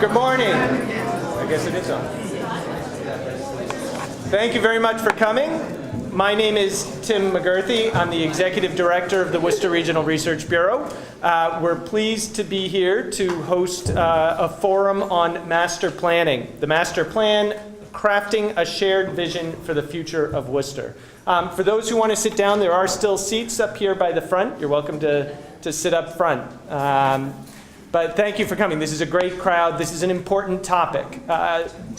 Good morning. I guess it is on. Thank you very much for coming. My name is Tim McGurthy. I'm the Executive Director of the Worcester Regional Research Bureau. We're pleased to be here to host a forum on master planning. The master plan, crafting a shared vision for the future of Worcester. For those who want to sit down, there are still seats up here by the front. You're welcome to sit up front. But thank you for coming. This is a great crowd. This is an important topic.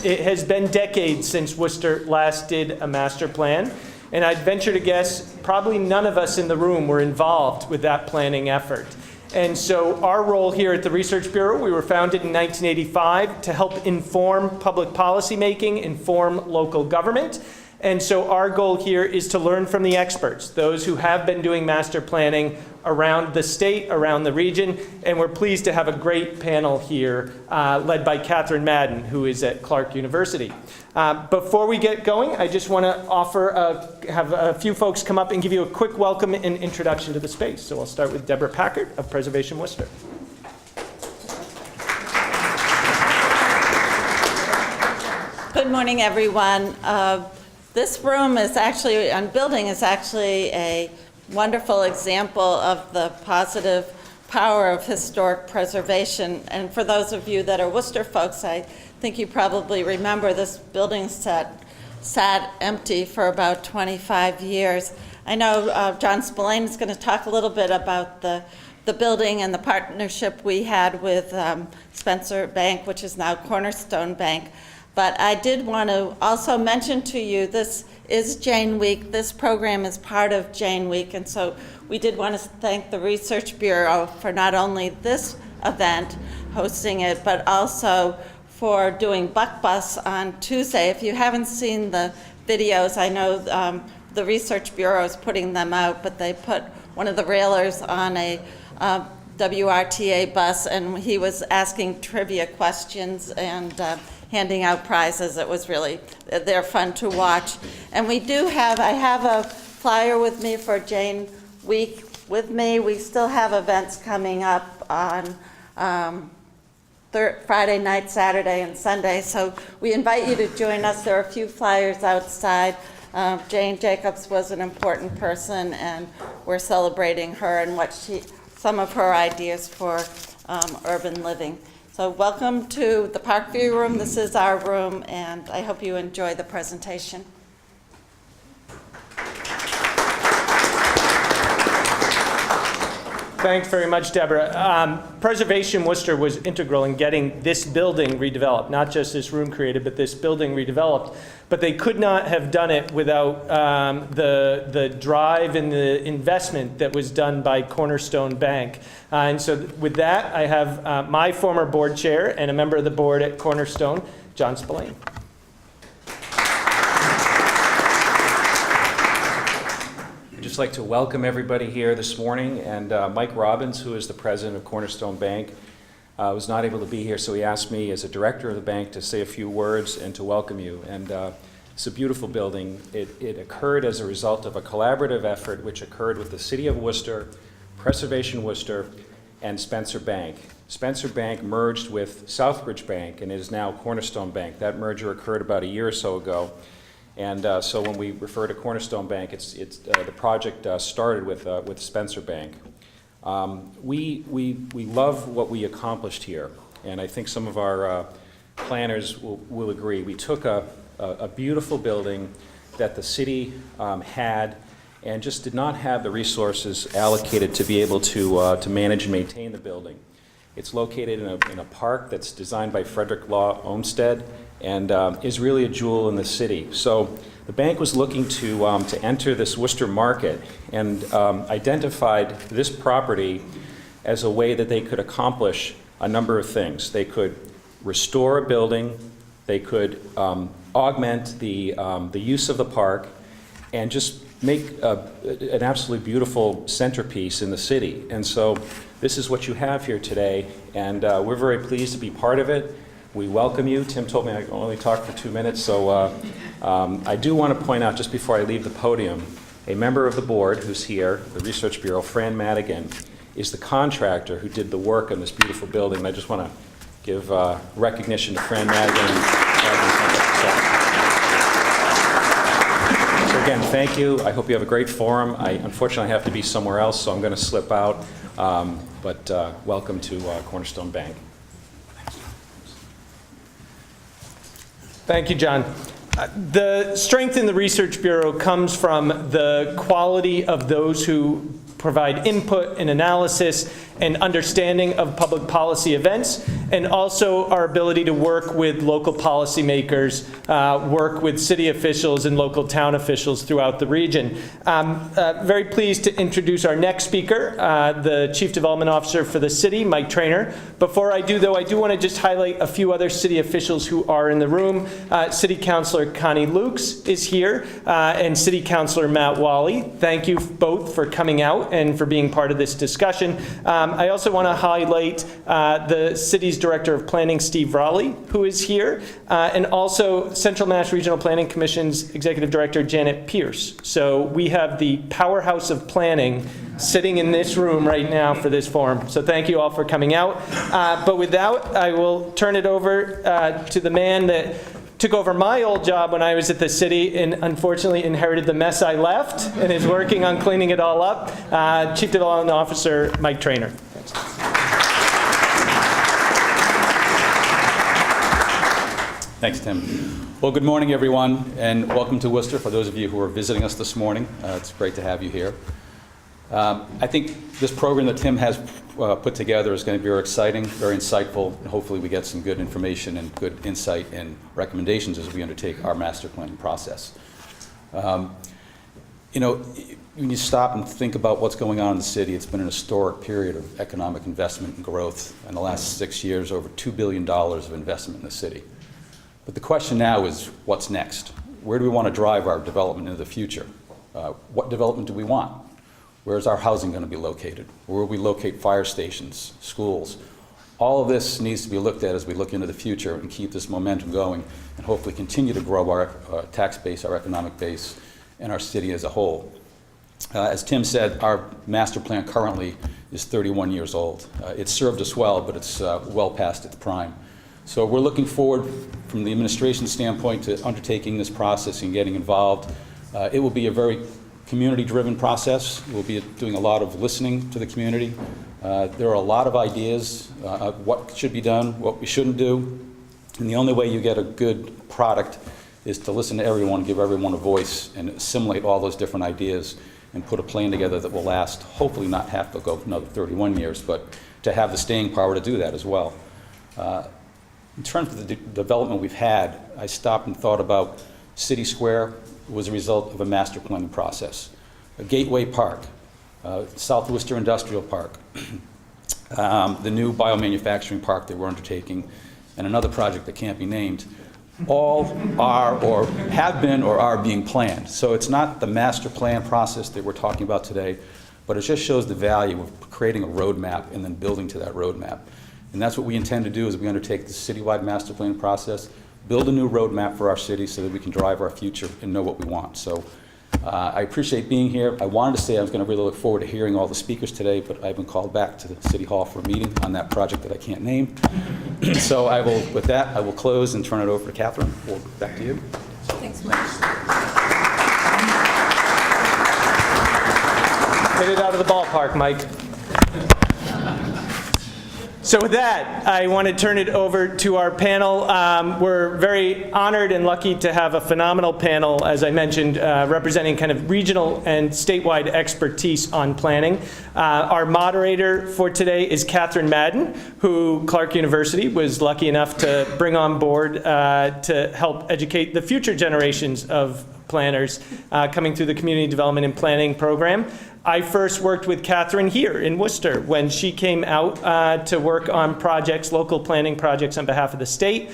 It has been decades since Worcester last did a master plan. And I'd venture to guess probably none of us in the room were involved with that planning effort. And so our role here at the Research Bureau, we were founded in 1985 to help inform public policy making, inform local government. And so our goal here is to learn from the experts, those who have been doing master planning around the state, around the region. And we're pleased to have a great panel here led by Kathryn Madden, who is at Clark University. Before we get going, I just want to have a few folks come up and give you a quick welcome and introduction to the space. So I'll start with Deborah Packard of Preservation Worcester. Good morning, everyone. This room is actually, and building is actually a wonderful example of the positive power of historic preservation. And for those of you that are Worcester folks, I think you probably remember this building sat empty for about 25 years. I know John Spillane is going to talk a little bit about the building and the partnership we had with Spencer Bank, which is now Cornerstone Bank. But I did want to also mention to you, this is Jane Week. This program is part of Jane Week, and so we did want to thank the Research Bureau for not only this event, hosting it, but also for doing Buck Bus on Tuesday. If you haven't seen the videos, I know the Research Bureau is putting them out, but they put one of the railers on a WRTA bus, and he was asking trivia questions and handing out prizes. It was really, they're fun to watch. And I have a flyer with me for Jane Week with me. We still have events coming up on Friday night, Saturday, and Sunday. So we invite you to join us. There are a few flyers outside. Jane Jacobs was an important person, and we're celebrating her and some of her ideas for urban living. So welcome to the Parkview Room. This is our room, and I hope you enjoy the presentation. Thanks very much, Deborah. Preservation Worcester was integral in getting this building redeveloped, not just this room created, but this building redeveloped. But they could not have done it without the drive and the investment that was done by Cornerstone Bank. And so with that, I have my former board chair and a member of the board at Cornerstone, John Spillane. I'd just like to welcome everybody here this morning, and Mike Robbins, who is the president of Cornerstone Bank, was not able to be here, so he asked me as a director of the bank to say a few words and to welcome you. And it's a beautiful building. It occurred as a result of a collaborative effort which occurred with the City of Worcester, Preservation Worcester, and Spencer Bank. Spencer Bank merged with Southbridge Bank and is now Cornerstone Bank. That merger occurred about a year or so ago. And so when we refer to Cornerstone Bank, the project started with Spencer Bank. We love what we accomplished here, and I think some of our planners will agree. We took a beautiful building that the city had and just did not have the resources allocated to be able to manage and maintain the building. It's located in a park that's designed by Frederick Law Olmsted and is really a jewel in the city. So the bank was looking to enter this Worcester market and identified this property as a way that they could accomplish a number of things. They could restore a building, they could augment the use of the park, and just make an absolutely beautiful centerpiece in the city. And so this is what you have here today, and we're very pleased to be part of it. We welcome you. Tim told me I can only talk for 2 minutes, so I do want to point out, just before I leave the podium, a member of the board who's here, the Research Bureau, Fran Madigan, is the contractor who did the work on this beautiful building. And I just want to give recognition to Fran Madigan. So again, thank you. I hope you have a great forum. I unfortunately have to be somewhere else, so I'm going to slip out. But welcome to Cornerstone Bank. Thank you, John. The strength in the Research Bureau comes from the quality of those who provide input and analysis and understanding of public policy events, and also our ability to work with local policymakers, work with city officials and local town officials throughout the region. I'm very pleased to introduce our next speaker, the Chief Development Officer for the city, Mike Traynor. Before I do, though, I do want to just highlight a few other city officials who are in the room. City Councilor Connie Lukes is here, and City Councilor Matt Wally. Thank you both for coming out and for being part of this discussion. I also want to highlight the city's Director of Planning, Steve Raleigh, who is here, and also Central Mass Regional Planning Commission's Executive Director, Janet Pierce. So we have the powerhouse of planning sitting in this room right now for this forum. So thank you all for coming out. But with that, I will turn it over to the man that took over my old job when I was at the city and unfortunately inherited the mess I left and is working on cleaning it all up. Chief Development Officer Mike Traynor. Thanks, Tim. Well, good morning, everyone, and welcome to Worcester. For those of you who are visiting us this morning, it's great to have you here. I think this program that Tim has put together is going to be very exciting, very insightful, and hopefully we get some good information and good insight and recommendations as we undertake our master planning process. You know, when you stop and think about what's going on in the city, it's been an historic period of economic investment and growth. In the last 6 years, over $2 billion of investment in the city. But the question now is, what's next? Where do we want to drive our development into the future? What development do we want? Where's our housing going to be located? Where will we locate fire stations, schools? All of this needs to be looked at as we look into the future and keep this momentum going and hopefully continue to grow our tax base, our economic base, and our city as a whole. As Tim said, our master plan currently is 31 years old. It's served us well, but it's well past its prime. So we're looking forward from the administration standpoint to undertaking this process and getting involved. It will be a very community-driven process. We'll be doing a lot of listening to the community. There are a lot of ideas of what should be done, what we shouldn't do, and the only way you get a good product is to listen to everyone, give everyone a voice, and assimilate all those different ideas and put a plan together that will last, hopefully not have to go for another 31 years, but to have the staying power to do that as well. In terms of the development we've had, I stopped and thought about City Square was a result of a master planning process. A Gateway Park, South Worcester Industrial Park, the new biomanufacturing park that we're undertaking, and another project that can't be named, all are or have been or are being planned. So it's not the master plan process that we're talking about today, but it just shows the value of creating a roadmap and then building to that roadmap. And that's what we intend to do as we undertake the citywide master plan process, build a new roadmap for our city so that we can drive our future and know what we want. So I appreciate being here. I wanted to say I was going to really look forward to hearing all the speakers today, but I've been called back to the City Hall for a meeting on that project that I can't name. So I will, with that, I will close and turn it over to Kathryn. Well, back to you. Thanks, Mike. Hit it out of the ballpark, Mike. So with that, I want to turn it over to our panel. We're very honored and lucky to have a phenomenal panel, as I mentioned, representing kind of regional and statewide expertise on planning. Our moderator for today is Kathryn Madden, who Clark University was lucky enough to bring on board to help educate the future generations of planners coming through the Community Development and Planning program. I first worked with Kathryn here in Worcester when she came out to work on projects, local planning projects on behalf of the state.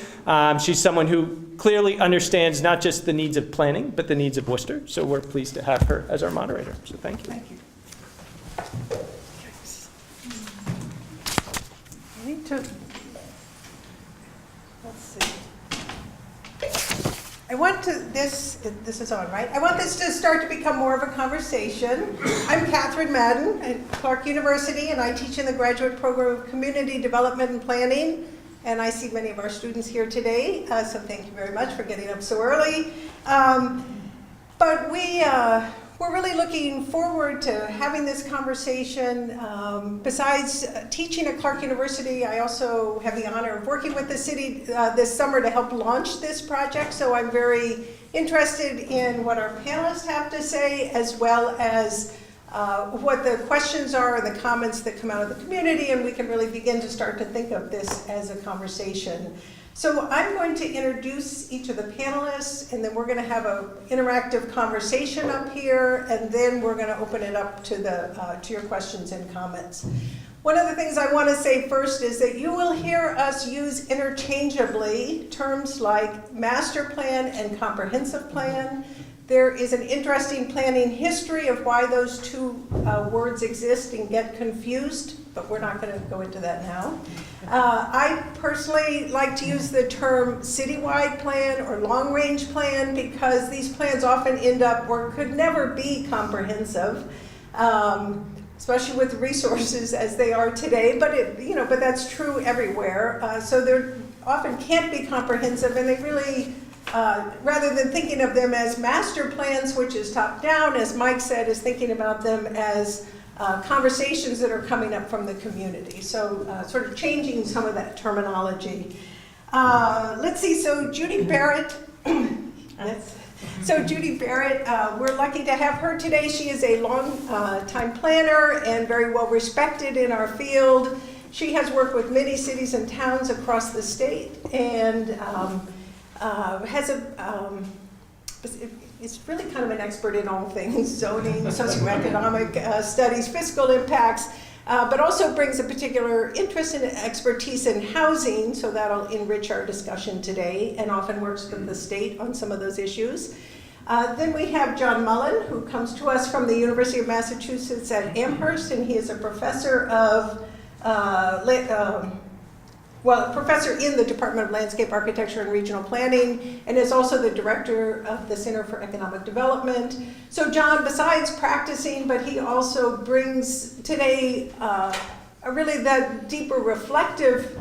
She's someone who clearly understands not just the needs of planning, but the needs of Worcester. So we're pleased to have her as our moderator. So thank you. Thank you. I need to, let's see. I want to, this is on, right? I want this to start to become more of a conversation. I'm Kathryn Madden at Clark University, and I teach in the graduate program of Community Development and Planning. And I see many of our students here today, so thank you very much for getting up so early. But we're really looking forward to having this conversation. Besides teaching at Clark University, I also have the honor of working with the city this summer to help launch this project. So I'm very interested in what our panelists have to say, as well as what the questions are and the comments that come out of the community, and we can really begin to start to think of this as a conversation. So I'm going to introduce each of the panelists, and then we're going to have an interactive conversation up here, and then we're going to open it up to your questions and comments. One of the things I want to say first is that you will hear us use interchangeably terms like master plan and comprehensive plan. There is an interesting planning history of why those two words exist and get confused, but we're not going to go into that now. I personally like to use the term citywide plan or long-range plan because these plans often end up or could never be comprehensive, especially with resources as they are today. But but that's true everywhere. So they often can't be comprehensive, and they really. Rather than thinking of them as master plans, which is top-down, as Mike said, is thinking about them as conversations that are coming up from the community. So sort of changing some of that terminology. Let's see, so Judi Barrett, we're lucky to have her today. She is a long-time planner and very well respected in our field. She has worked with many cities and towns across the state, and is really kind of an expert in all things zoning, socioeconomic studies, fiscal impacts, but also brings a particular interest and expertise in housing, so that'll enrich our discussion today, and often works with the state on some of those issues. Then we have John Mullin, who comes to us from the University of Massachusetts at Amherst, and he is a professor of professor in the Department of Landscape Architecture and Regional Planning, and is also the director of the Center for Economic Development. So John, besides practicing, but he also brings today really that deeper reflective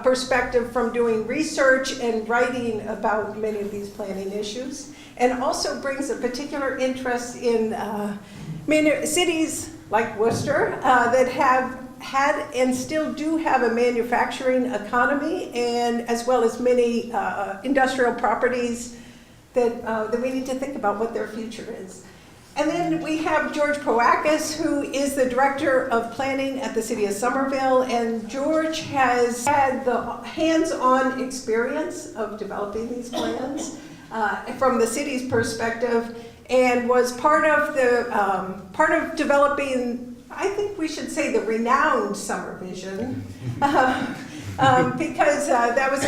perspective from doing research and writing about many of these planning issues, and also brings a particular interest in cities like Worcester that have had and still do have a manufacturing economy, and as well as many industrial properties that we need to think about what their future is. And then we have George Proakis, who is the Director of Planning at the City of Somerville, and George has had the hands-on experience of developing these plans from the city's perspective, and was part of developing, I think we should say, the renowned Summer Vision, because that was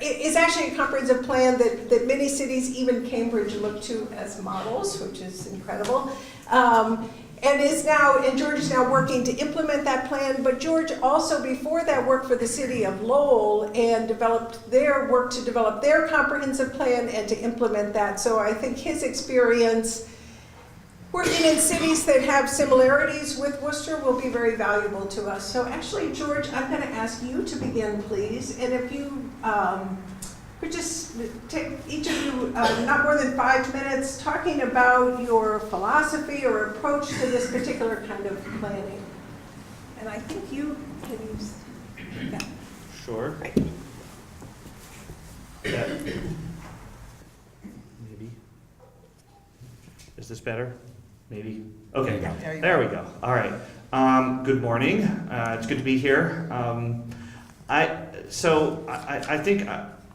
is actually a comprehensive plan that many cities, even Cambridge, look to as models, which is incredible. And George is now working to implement that plan, but George also before that worked for the city of Lowell and developed their work to develop their comprehensive plan and to implement that. So I think his experience working in cities that have similarities with Worcester will be very valuable to us. So actually, George, I'm going to ask you to begin, please. And if you could just take each of you not more than 5 minutes talking about your philosophy or approach to this particular kind of planning. And I think you can use that. Sure. Right. Yeah. Maybe. Is this better? Maybe. Okay. There we go. All right. Good morning. It's good to be here. I think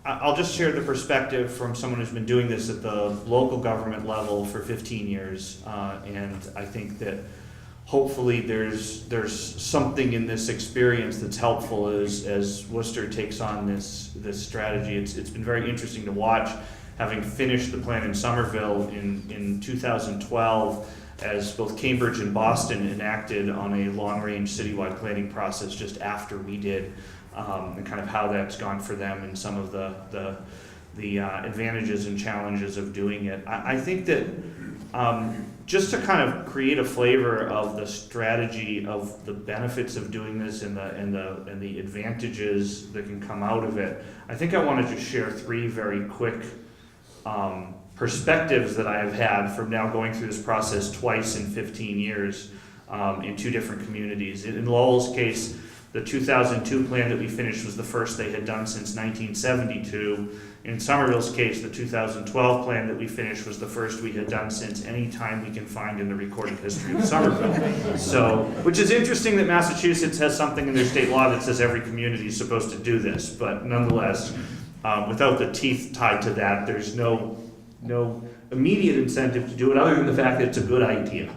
I'll just share the perspective from someone who's been doing this at the local government level for 15 years, and I think that hopefully there's something in this experience that's helpful as Worcester takes on this strategy. It's been very interesting to watch, having finished the plan in Somerville in 2012, as both Cambridge and Boston enacted on a long-range citywide planning process just after we did, and kind of how that's gone for them and some of the advantages and challenges of doing it. I think that just to kind of create a flavor of the strategy of the benefits of doing this and the advantages that can come out of it, I think I want to just share 3 very quick perspectives that I have had from now going through this process twice in 15 years in 2 different communities. In Lowell's case, the 2002 plan that we finished was the first they had done since 1972. In Somerville's case, the 2012 plan that we finished was the first we had done since any time we can find in the recorded history of Somerville. So, which is interesting that Massachusetts has something in their state law that says every community is supposed to do this, but nonetheless, without the teeth tied to that, there's no immediate incentive to do it other than the fact that it's a good idea.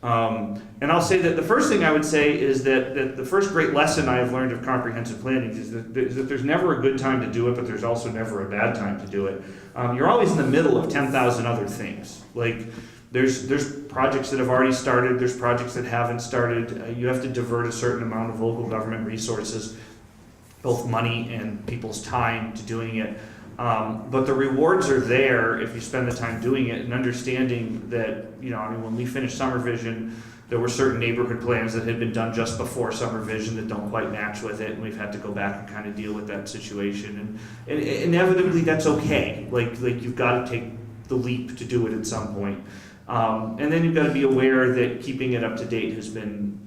And I'll say that the first thing I would say is that the first great lesson I have learned of comprehensive planning is that there's never a good time to do it, but there's also never a bad time to do it. You're always in the middle of 10,000 other things. Like, there's projects that have already started, there's projects that haven't started. You have to divert a certain amount of local government resources, both money and people's time, to doing it. But the rewards are there if you spend the time doing it and understanding that, when we finished Summer Vision, there were certain neighborhood plans that had been done just before Summer Vision that don't quite match with it, and we've had to go back and kind of deal with that situation. And inevitably, that's okay. Like you've got to take the leap to do it at some point. And then you've got to be aware that keeping it up to date has been,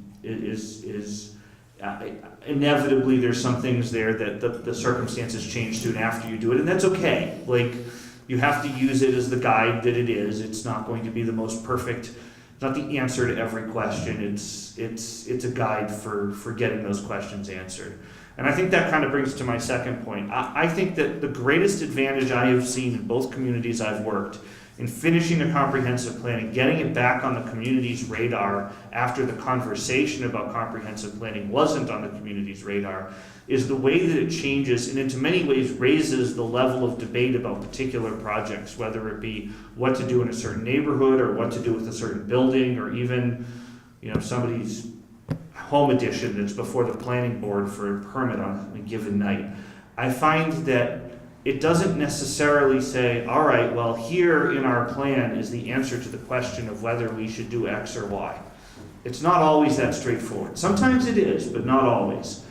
inevitably there's some things there that the circumstances change to and after you do it, and that's okay. Like, you have to use it as the guide that it is. It's not going to be the most perfect, it's not the answer to every question. It's a guide for getting those questions answered. And I think that kind of brings to my second point. I think that the greatest advantage I have seen in both communities I've worked in finishing a comprehensive plan and getting it back on the community's radar after the conversation about comprehensive planning wasn't on the community's radar is the way that it changes and in many ways raises the level of debate about particular projects, whether it be what to do in a certain neighborhood or what to do with a certain building, or even somebody's home addition that's before the planning board for a permit on a given night. I find that it doesn't necessarily say, all right, well, here in our plan is the answer to the question of whether we should do X or Y. It's not always that straightforward. Sometimes it is, but not always.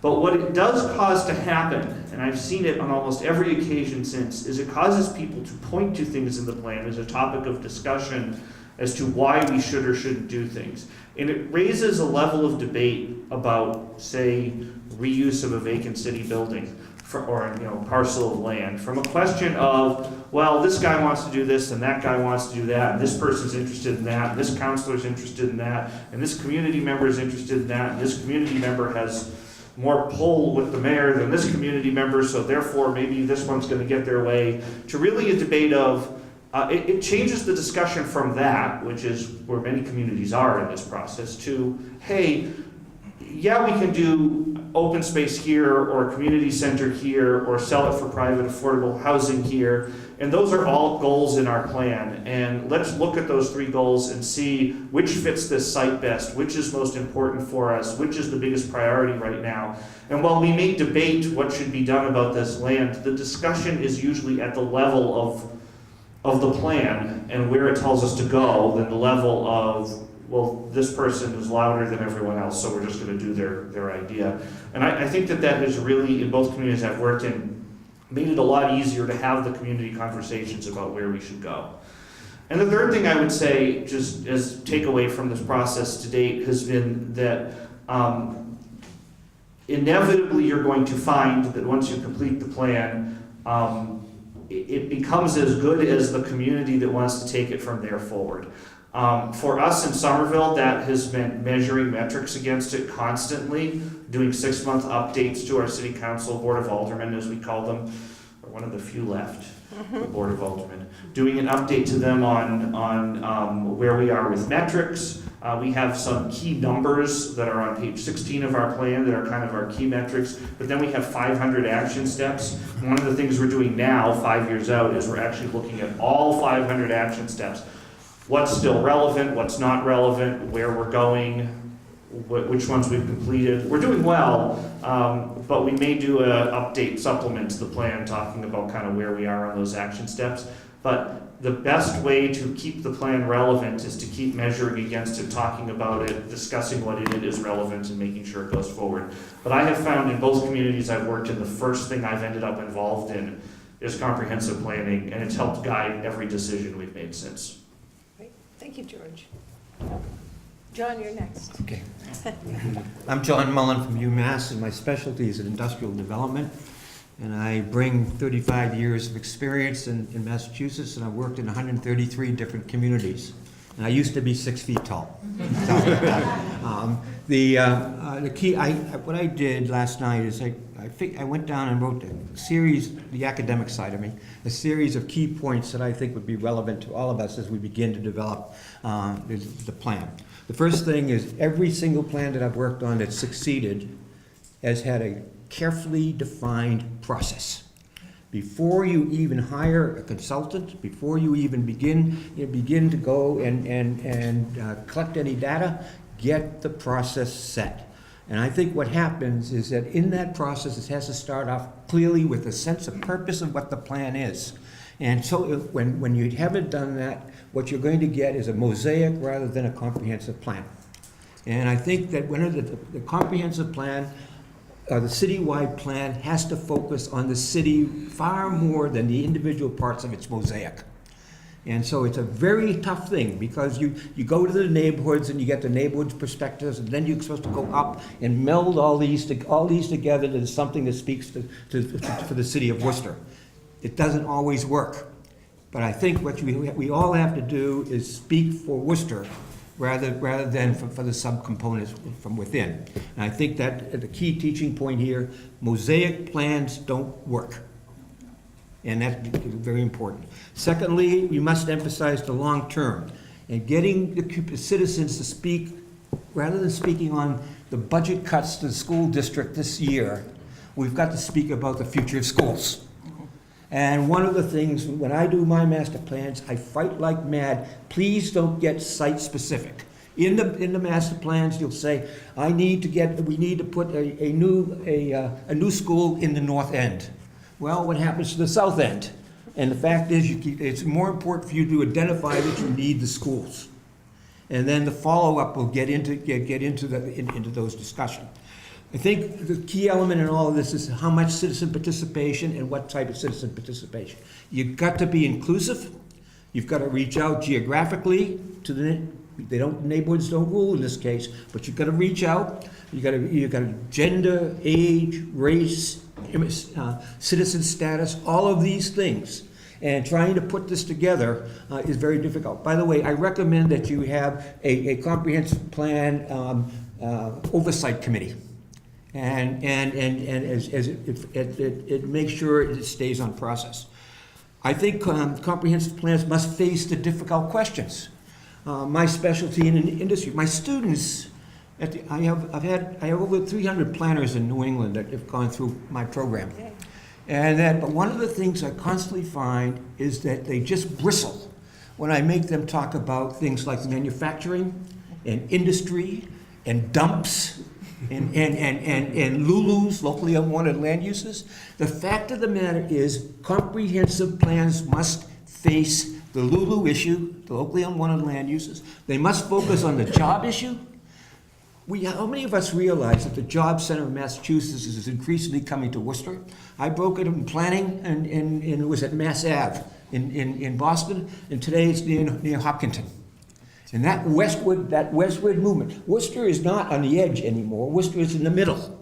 But what it does cause to happen, and I've seen it on almost every occasion since, is it causes people to point to things in the plan as a topic of discussion as to why we should or shouldn't do things. And it raises a level of debate about, say, reuse of a vacant city building or parcel of land, from a question of, well, this guy wants to do this and that guy wants to do that, and this person's interested in that, and this counselor's interested in that, and this community member is interested in that, and this community member has more pull with the mayor than this community member, so therefore maybe this one's going to get their way, to really a debate of, it changes the discussion from that, which is where many communities are in this process, to, hey, yeah, we can do open space here, or community center here, or sell it for private affordable housing here, and those are all goals in our plan, and let's look at those 3 goals and see which fits this site best, which is most important for us, which is the biggest priority right now. And while we may debate what should be done about this land, the discussion is usually at the level of the plan and where it tells us to go, than the level of, well, this person is louder than everyone else, so we're just going to do their idea. And I think that has really, in both communities I've worked in, made it a lot easier to have the community conversations about where we should go. And the third thing I would say, just as takeaway from this process to date, has been that inevitably you're going to find that once you complete the plan, it becomes as good as the community that wants to take it from there forward. For us in Somerville, that has been measuring metrics against it constantly, doing 6-month updates to our city council, board of aldermen as we call them, or one of the few left, the board of aldermen, doing an update to them on where we are with metrics. We have some key numbers that are on page 16 of our plan that are kind of our key metrics, but then we have 500 action steps. And one of the things we're doing now, 5 years out, is we're actually looking at all 500 action steps. What's still relevant, what's not relevant, where we're going, which ones we've completed. We're doing well, but we may do an update supplement to the plan talking about kind of where we are on those action steps. But the best way to keep the plan relevant is to keep measuring against it, talking about it, discussing what in it is relevant, and making sure it goes forward. But I have found in both communities I've worked in, the first thing I've ended up involved in is comprehensive planning, and it's helped guide every decision we've made since. Great. Thank you, George. John, you're next. Okay. I'm John Mullin from UMass, and my specialty is in industrial development. And I bring 35 years of experience in Massachusetts, and I've worked in 133 different communities. And I used to be 6 feet tall. The key, what I did last night is I went down and wrote a series, the academic side of me, a series of key points that I think would be relevant to all of us as we begin to develop the plan. The first thing is every single plan that I've worked on that's succeeded has had a carefully defined process. Before you even hire a consultant, before you even begin to go and collect any data, get the process set. And I think what happens is that in that process, it has to start off clearly with a sense of purpose of what the plan is. And so when you haven't done that, what you're going to get is a mosaic rather than a comprehensive plan. And I think that when the comprehensive plan, the citywide plan, has to focus on the city far more than the individual parts of its mosaic. And so it's a very tough thing, because you go to the neighborhoods and you get the neighborhoods' perspectives, and then you're supposed to go up and meld all these together into something that speaks for the city of Worcester. It doesn't always work. But I think what we all have to do is speak for Worcester rather than for the subcomponents from within. And I think that the key teaching point here, mosaic plans don't work. And that's very important. Secondly, we must emphasize the long term and getting the citizens to speak, rather than speaking on the budget cuts to the school district this year, we've got to speak about the future of schools. And one of the things, when I do my master plans, I fight like mad. Please don't get site specific. In the master plans, you'll say, we need to put a new school in the north end. Well, what happens to the south end? And the fact is, it's more important for you to identify that you need the schools. And then the follow-up will get into those discussions. I think the key element in all of this is how much citizen participation and what type of citizen participation. You've got to be inclusive. You've got to reach out geographically to neighborhoods don't rule in this case, but you've got to reach out. You've got to gender, age, race, citizen status, all of these things. And trying to put this together is very difficult. By the way, I recommend that you have a comprehensive plan oversight committee. And as it makes sure it stays on process. I think comprehensive plans must face the difficult questions. My specialty in industry, my students, I have over 300 planners in New England that have gone through my program. But one of the things I constantly find is that they just bristle when I make them talk about things like manufacturing and industry and dumps and LULUs, locally unwanted land uses. The fact of the matter is, comprehensive plans must face the LULU issue, the locally unwanted land uses. They must focus on the job issue. How many of us realize that the job center of Massachusetts is increasingly coming to Worcester? I broke it in planning, and it was at Mass Ave in Boston, and today it's near Hopkinton. And that westward movement, Worcester is not on the edge anymore. Worcester is in the middle.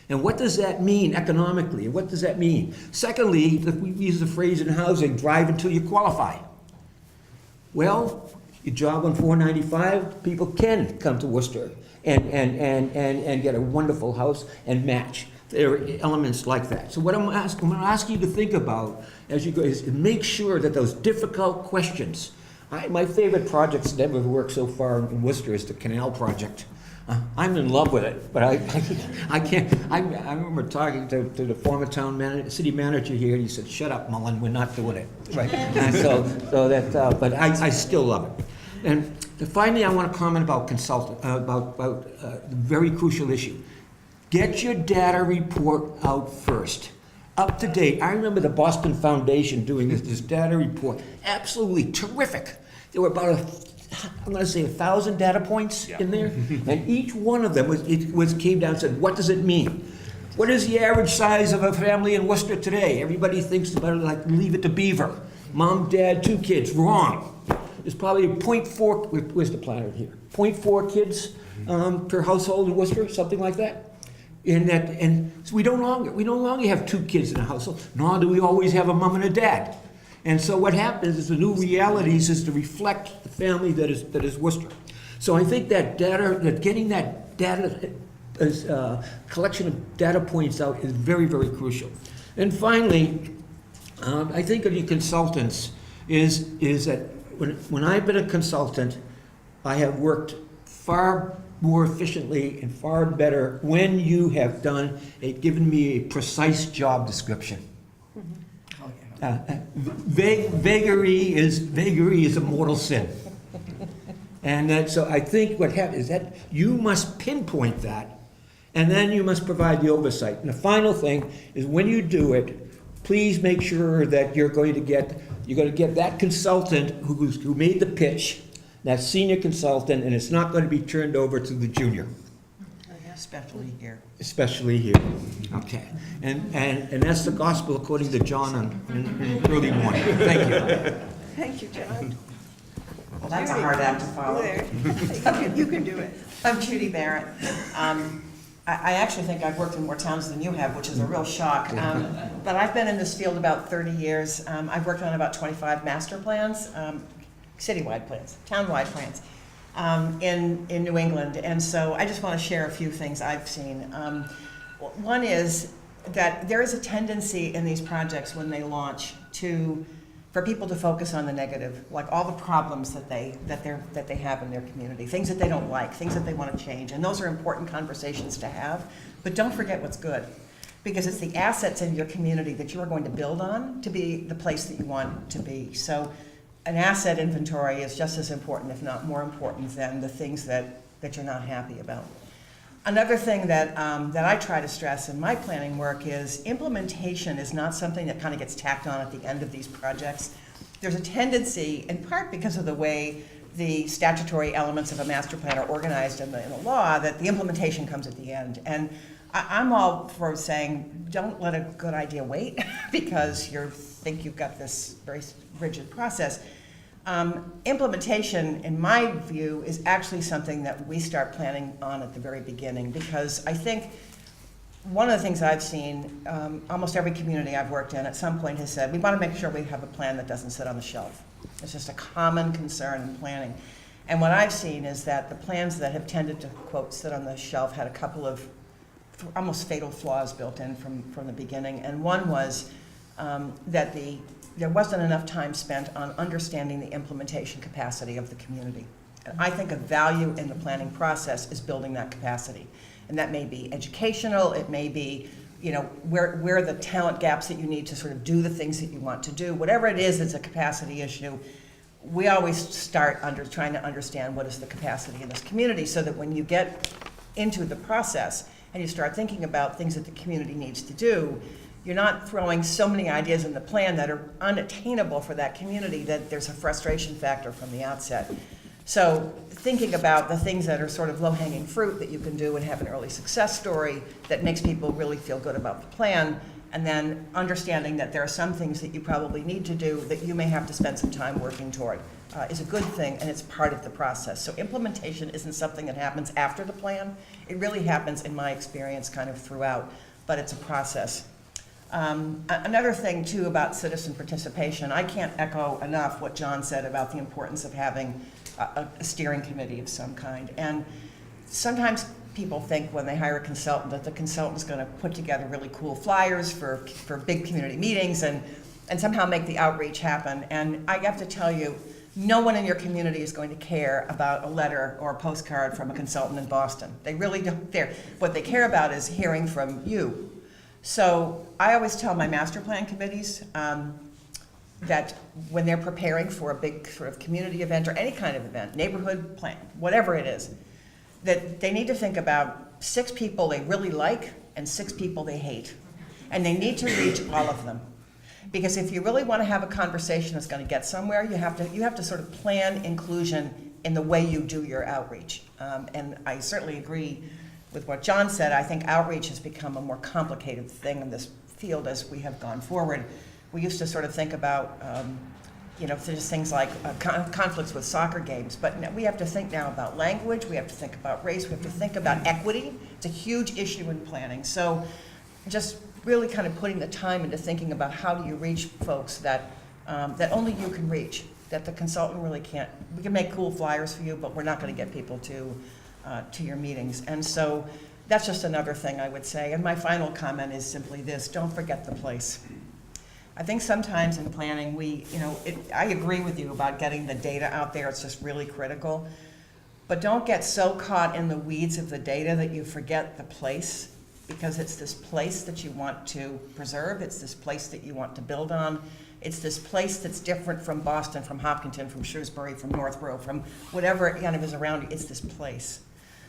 And what does that mean economically? And what does that mean? Secondly, we use the phrase in housing, drive until you qualify. Well, your job on 495, people can come to Worcester and get a wonderful house and match. There are elements like that. So what I'm going to ask you to think about as you go is make sure that those difficult questions. My favorite projects that ever worked so far in Worcester is the canal project. I'm in love with it, but I can't. I remember talking to the former city manager here, and he said, "Shut up, Mullin, we're not doing it." Right? But I still love it. And finally, I want to comment about the very crucial issue. Get your data report out first. up to date. I remember the Boston Foundation doing this data report, absolutely terrific. There were about I'm going to say 1,000 data points in there, and each one of them came down and said, what does it mean? What is the average size of a family in Worcester today? Everybody thinks about it like Leave It to Beaver. Mom, dad, 2 kids. Wrong. There's probably 0.4, where's the planner here? 0.4 kids per household in Worcester, something like that. And so we no longer have 2 kids in a household, nor do we always have a mom and a dad. And so what happens is the new realities is to reflect the family that is Worcester. So I think that getting that data, collection of data points out is very, very crucial. And finally, I think of the consultants is that when I've been a consultant, I have worked far more efficiently and far better when you have given me a precise job description. Vagary is a mortal sin. And so I think what happens is that you must pinpoint that, and then you must provide the oversight. And the final thing is when you do it, please make sure that you're going to get that consultant who made the pitch, that senior consultant, and it's not going to be turned over to the junior. Especially here. Especially here. Okay. And that's the gospel according to John in early morning. Thank you. Thank you, John. Well, that's a hard act to follow. You can do it. I'm Judi Barrett. I actually think I've worked in more towns than you have, which is a real shock. But I've been in this field about 30 years. I've worked on about 25 master plans, citywide plans, townwide plans. In New England, and so I just want to share a few things I've seen. One is that there is a tendency in these projects when they launch for people to focus on the negative, like all the problems that they have in their community, things that they don't like, things that they want to change, and those are important conversations to have. But don't forget what's good, because it's the assets in your community that you are going to build on to be the place that you want to be. So an asset inventory is just as important, if not more important, than the things that you're not happy about. Another thing that I try to stress in my planning work is implementation is not something that kind of gets tacked on at the end of these projects. There's a tendency, in part because of the way the statutory elements of a master plan are organized in the law, that the implementation comes at the end. And I'm all for saying, don't let a good idea wait because you think you've got this very rigid process. Implementation, in my view, is actually something that we start planning on at the very beginning, because I think one of the things I've seen, almost every community I've worked in at some point has said, we want to make sure we have a plan that doesn't sit on the shelf. It's just a common concern in planning. And what I've seen is that the plans that have tended to, quote, sit on the shelf had a couple of almost fatal flaws built in from the beginning. And one was that there wasn't enough time spent on understanding the implementation capacity of the community. And I think a value in the planning process is building that capacity. And that may be educational, it may be, where are the talent gaps that you need to sort of do the things that you want to do. Whatever it is that's a capacity issue, we always start trying to understand what is the capacity in this community, so that when you get into the process and you start thinking about things that the community needs to do, you're not throwing so many ideas in the plan that are unattainable for that community that there's a frustration factor from the outset. So thinking about the things that are sort of low-hanging fruit that you can do and have an early success story that makes people really feel good about the plan, and then understanding that there are some things that you probably need to do that you may have to spend some time working toward is a good thing, and it's part of the process. So implementation isn't something that happens after the plan. It really happens, in my experience, kind of throughout, but it's a process. Another thing, too, about citizen participation, I can't echo enough what John said about the importance of having a steering committee of some kind. And sometimes people think when they hire a consultant that the consultant's going to put together really cool flyers for big community meetings and somehow make the outreach happen. And I have to tell you, no one in your community is going to care about a letter or a postcard from a consultant in Boston. They really don't care. What they care about is hearing from you. So I always tell my master plan committees that when they're preparing for a big sort of community event or any kind of event, neighborhood plan, whatever it is, that they need to think about 6 people they really like and 6 people they hate. And they need to reach all of them. Because if you really want to have a conversation that's going to get somewhere, you have to sort of plan inclusion in the way you do your outreach. And I certainly agree with what John said. I think outreach has become a more complicated thing in this field as we have gone forward. We used to sort of think about, just things like conflicts with soccer games, but we have to think now about language, we have to think about race, we have to think about equity. It's a huge issue in planning. So just really kind of putting the time into thinking about how do you reach folks that only you can reach, that the consultant really can't. We can make cool flyers for you, but we're not going to get people to your meetings. And so that's just another thing I would say. And my final comment is simply this: don't forget the place. I think sometimes in planning, I agree with you about getting the data out there. It's just really critical. But don't get so caught in the weeds of the data that you forget the place, because it's this place that you want to preserve. It's this place that you want to build on. It's this place that's different from Boston, from Hopkinton, from Shrewsbury, from Northborough, from whatever kind of is around you. It's this place.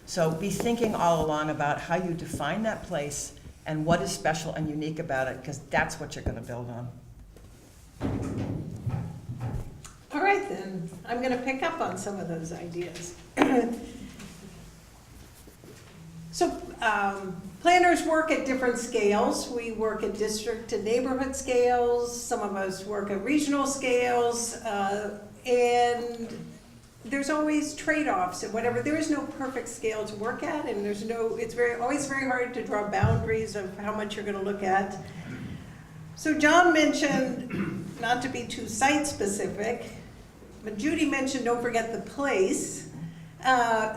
So be thinking all along about how you define that place and what is special and unique about it, because that's what you're going to build on. All right, then. I'm going to pick up on some of those ideas. So planners work at different scales. We work at district and neighborhood scales. Some of us work at regional scales. And there's always trade-offs and whatever. There is no perfect scale to work at, and it's always very hard to draw boundaries of how much you're going to look at. So John mentioned, not to be too site-specific, but Judi mentioned don't forget the place.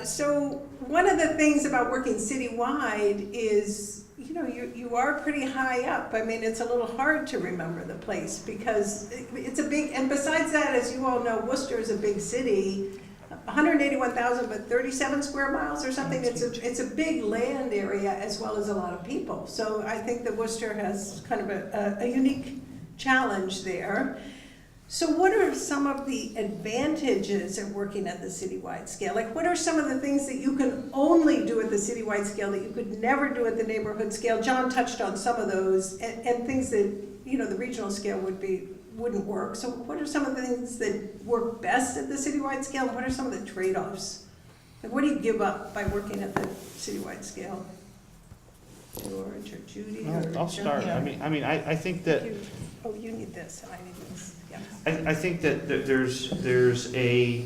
So one of the things about working citywide is, you are pretty high up. I mean, it's a little hard to remember the place because it's a big, and besides that, as you all know, Worcester is a big city, 181,000, but 37 square miles or something. It's a big land area as well as a lot of people. So I think that Worcester has kind of a unique challenge there. So what are some of the advantages of working at the citywide scale? Like, what are some of the things that you can only do at the citywide scale that you could never do at the neighborhood scale? John touched on some of those, and things that, the regional scale wouldn't work. So what are some of the things that work best at the citywide scale, and what are some of the trade-offs? Like, what do you give up by working at the citywide scale? George or Judi or I'll start. Yeah. I think that. You need this, and I need this. Yeah. I think that there's a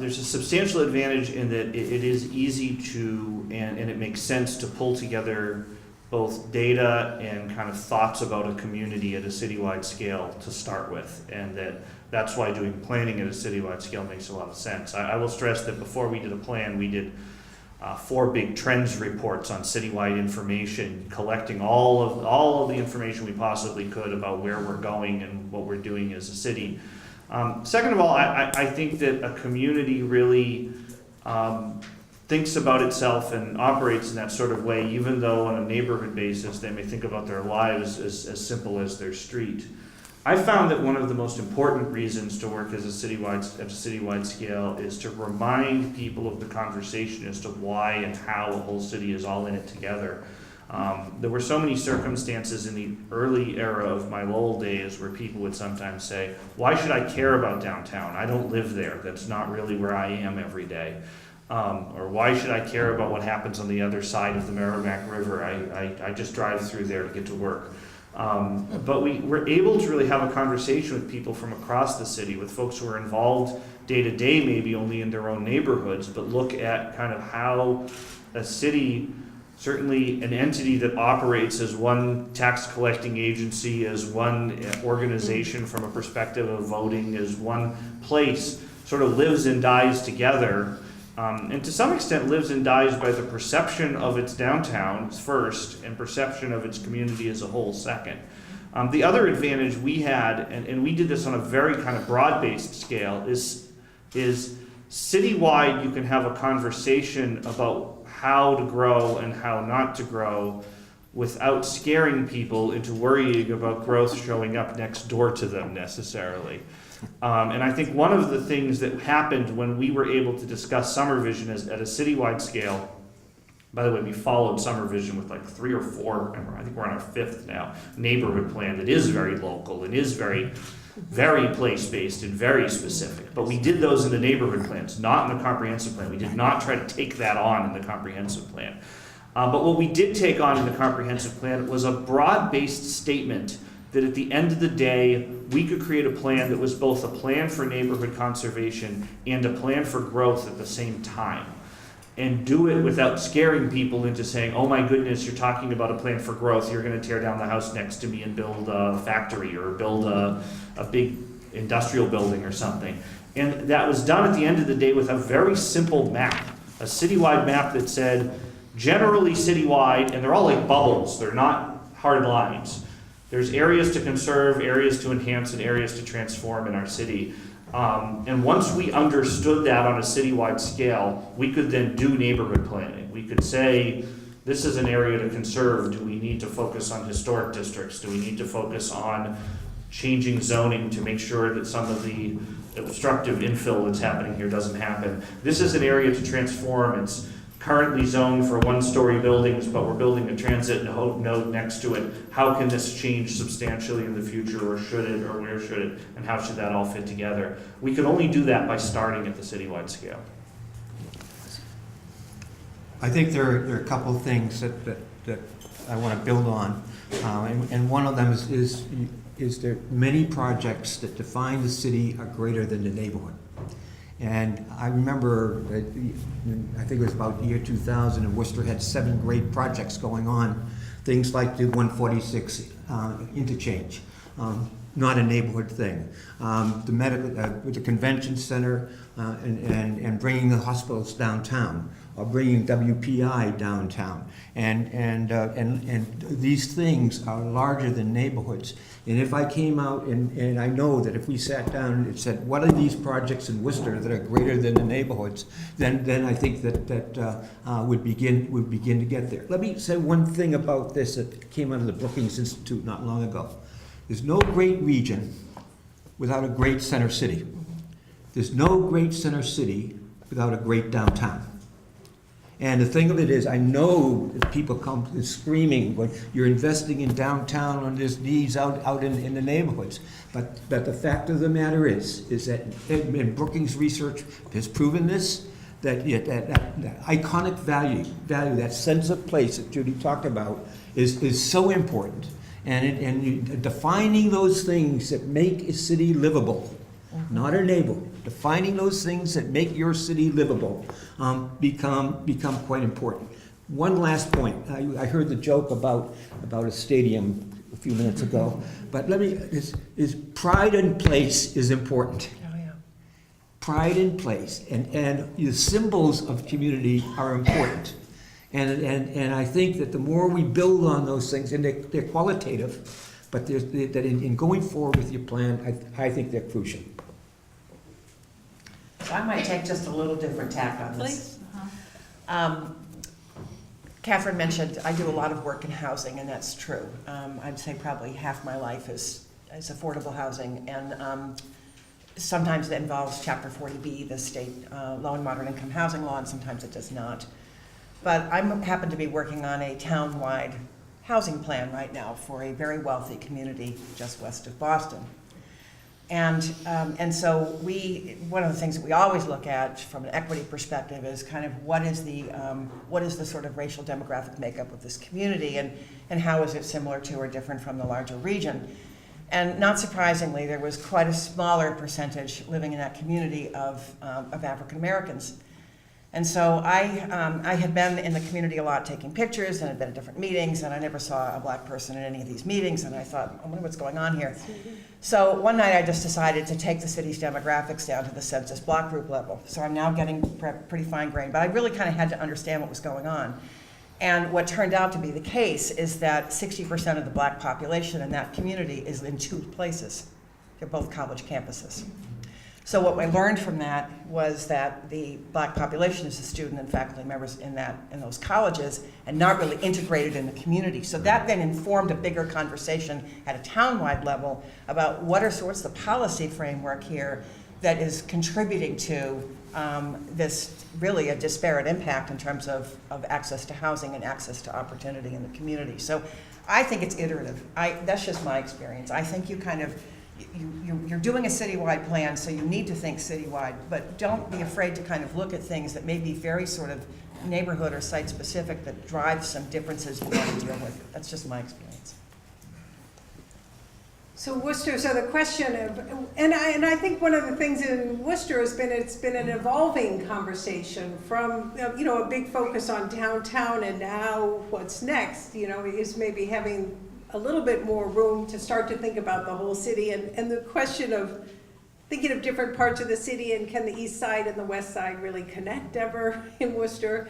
substantial advantage in that it is easy to and it makes sense to pull together both data and kind of thoughts about a community at a citywide scale to start with, and that's why doing planning at a citywide scale makes a lot of sense. I will stress that before we did a plan, we did 4 big trends reports on citywide information, collecting all of the information we possibly could about where we're going and what we're doing as a city. Second of all, I think that a community really thinks about itself and operates in that sort of way, even though on a neighborhood basis they may think about their lives as simple as their street. I found that one of the most important reasons to work at a citywide scale is to remind people of the conversation as to why and how a whole city is all in it together. There were so many circumstances in the early era of my Lowell days where people would sometimes say, why should I care about downtown? I don't live there. That's not really where I am every day. Or why should I care about what happens on the other side of the Merrimack River? I just drive through there to get to work. But we were able to really have a conversation with people from across the city, with folks who are involved day to day, maybe only in their own neighborhoods, but look at kind of how a city, certainly an entity that operates as one tax collecting agency, as one organization from a perspective of voting, as one place, sort of lives and dies together. And to some extent lives and dies by the perception of its downtown first and perception of its community as a whole second. The other advantage we had, and we did this on a very kind of broad-based scale, is citywide you can have a conversation about how to grow and how not to grow without scaring people into worrying about growth showing up next door to them necessarily. And I think one of the things that happened when we were able to discuss summer vision at a citywide scale By the way, we followed Summer Vision with like 3 or 4, I think we're on our 5th now, neighborhood plan that is very local and is very place-based and very specific. But we did those in the neighborhood plans, not in the comprehensive plan. We did not try to take that on in the comprehensive plan. But what we did take on in the comprehensive plan was a broad-based statement that at the end of the day, we could create a plan that was both a plan for neighborhood conservation and a plan for growth at the same time. And do it without scaring people into saying, oh my goodness, you're talking about a plan for growth, you're gonna tear down the house next to me and build a factory or build a big industrial building or something. And that was done at the end of the day with a very simple map, a citywide map that said, generally citywide, and they're all like bubbles, they're not hard lines. There's areas to conserve, areas to enhance, and areas to transform in our city. And once we understood that on a citywide scale, we could then do neighborhood planning. We could say, this is an area to conserve. Do we need to focus on historic districts? Do we need to focus on changing zoning to make sure that some of the obstructive infill that's happening here doesn't happen? This is an area to transform. It's currently zoned for one-story buildings, but we're building a transit node next to it. How can this change substantially in the future, or should it, or where should it, and how should that all fit together? We can only do that by starting at the citywide scale. I think there are a couple of things that I want to build on, and one of them is there many projects that define the city are greater than the neighborhood. And I remember, I think it was about the year 2000, and Worcester had 7 great projects going on. Things like the 146 interchange, not a neighborhood thing. The convention center and bringing the hospitals downtown, or bringing WPI downtown. And these things are larger than neighborhoods. And if I came out and I know that if we sat down and said, what are these projects in Worcester that are greater than the neighborhoods, then I think that would begin to get there. Let me say one thing about this that came out of the Brookings Institute not long ago. There's no great region without a great center city. There's no great center city without a great downtown. And the thing of it is, I know that people come screaming when you're investing in downtown on this needs out in the neighborhoods. But the fact of the matter is that, and Brookings research has proven this, that iconic value, that sense of place that Judi talked about is so important. And defining those things that make a city livable, not a neighborhood. Defining those things that make your city livable become quite important. One last point. I heard the joke about a stadium a few minutes ago, but is pride in place is important. Oh, yeah. Pride in place, and the symbols of community are important. And I think that the more we build on those things, and they're qualitative, but that in going forward with your plan, I think they're crucial. So I might take just a little different tack on this. Please. Kathryn mentioned I do a lot of work in housing, and that's true. I'd say probably half my life is affordable housing, and sometimes that involves Chapter 40B, the state low and moderate income housing law, and sometimes it does not. But I happen to be working on a town-wide housing plan right now for a very wealthy community just west of Boston. And so one of the things that we always look at from an equity perspective is kind of what is the sort of racial demographic makeup of this community, and how is it similar to or different from the larger region. And not surprisingly, there was quite a smaller percentage living in that community of African Americans. And so I had been in the community a lot taking pictures, and had been at different meetings, and I never saw a black person in any of these meetings, and I thought, I wonder what's going on here. So one night I just decided to take the city's demographics down to the census block group level. So I'm now getting pretty fine-grained, but I really kind of had to understand what was going on. And what turned out to be the case is that 60% of the black population in that community is in 2 places. They're both college campuses. So what I learned from that was that the black population is the student and faculty members in those colleges, and not really integrated in the community. So that then informed a bigger conversation at a town-wide level about what's the policy framework here that is contributing to this really a disparate impact in terms of access to housing and access to opportunity in the community. So I think it's iterative. That's just my experience. I think you kind of, you're doing a citywide plan, so you need to think citywide, but don't be afraid to kind of look at things that may be very sort of neighborhood or site specific that drive some differences you want to deal with. That's just my experience. So Worcester, so the question of, and I think one of the things in Worcester has been, it's been an evolving conversation from, you know, a big focus on downtown, and now what's next, you know, is maybe having a little bit more room to start to think about the whole city, and the question of thinking of different parts of the city, and can the east side and the west side really connect ever in Worcester?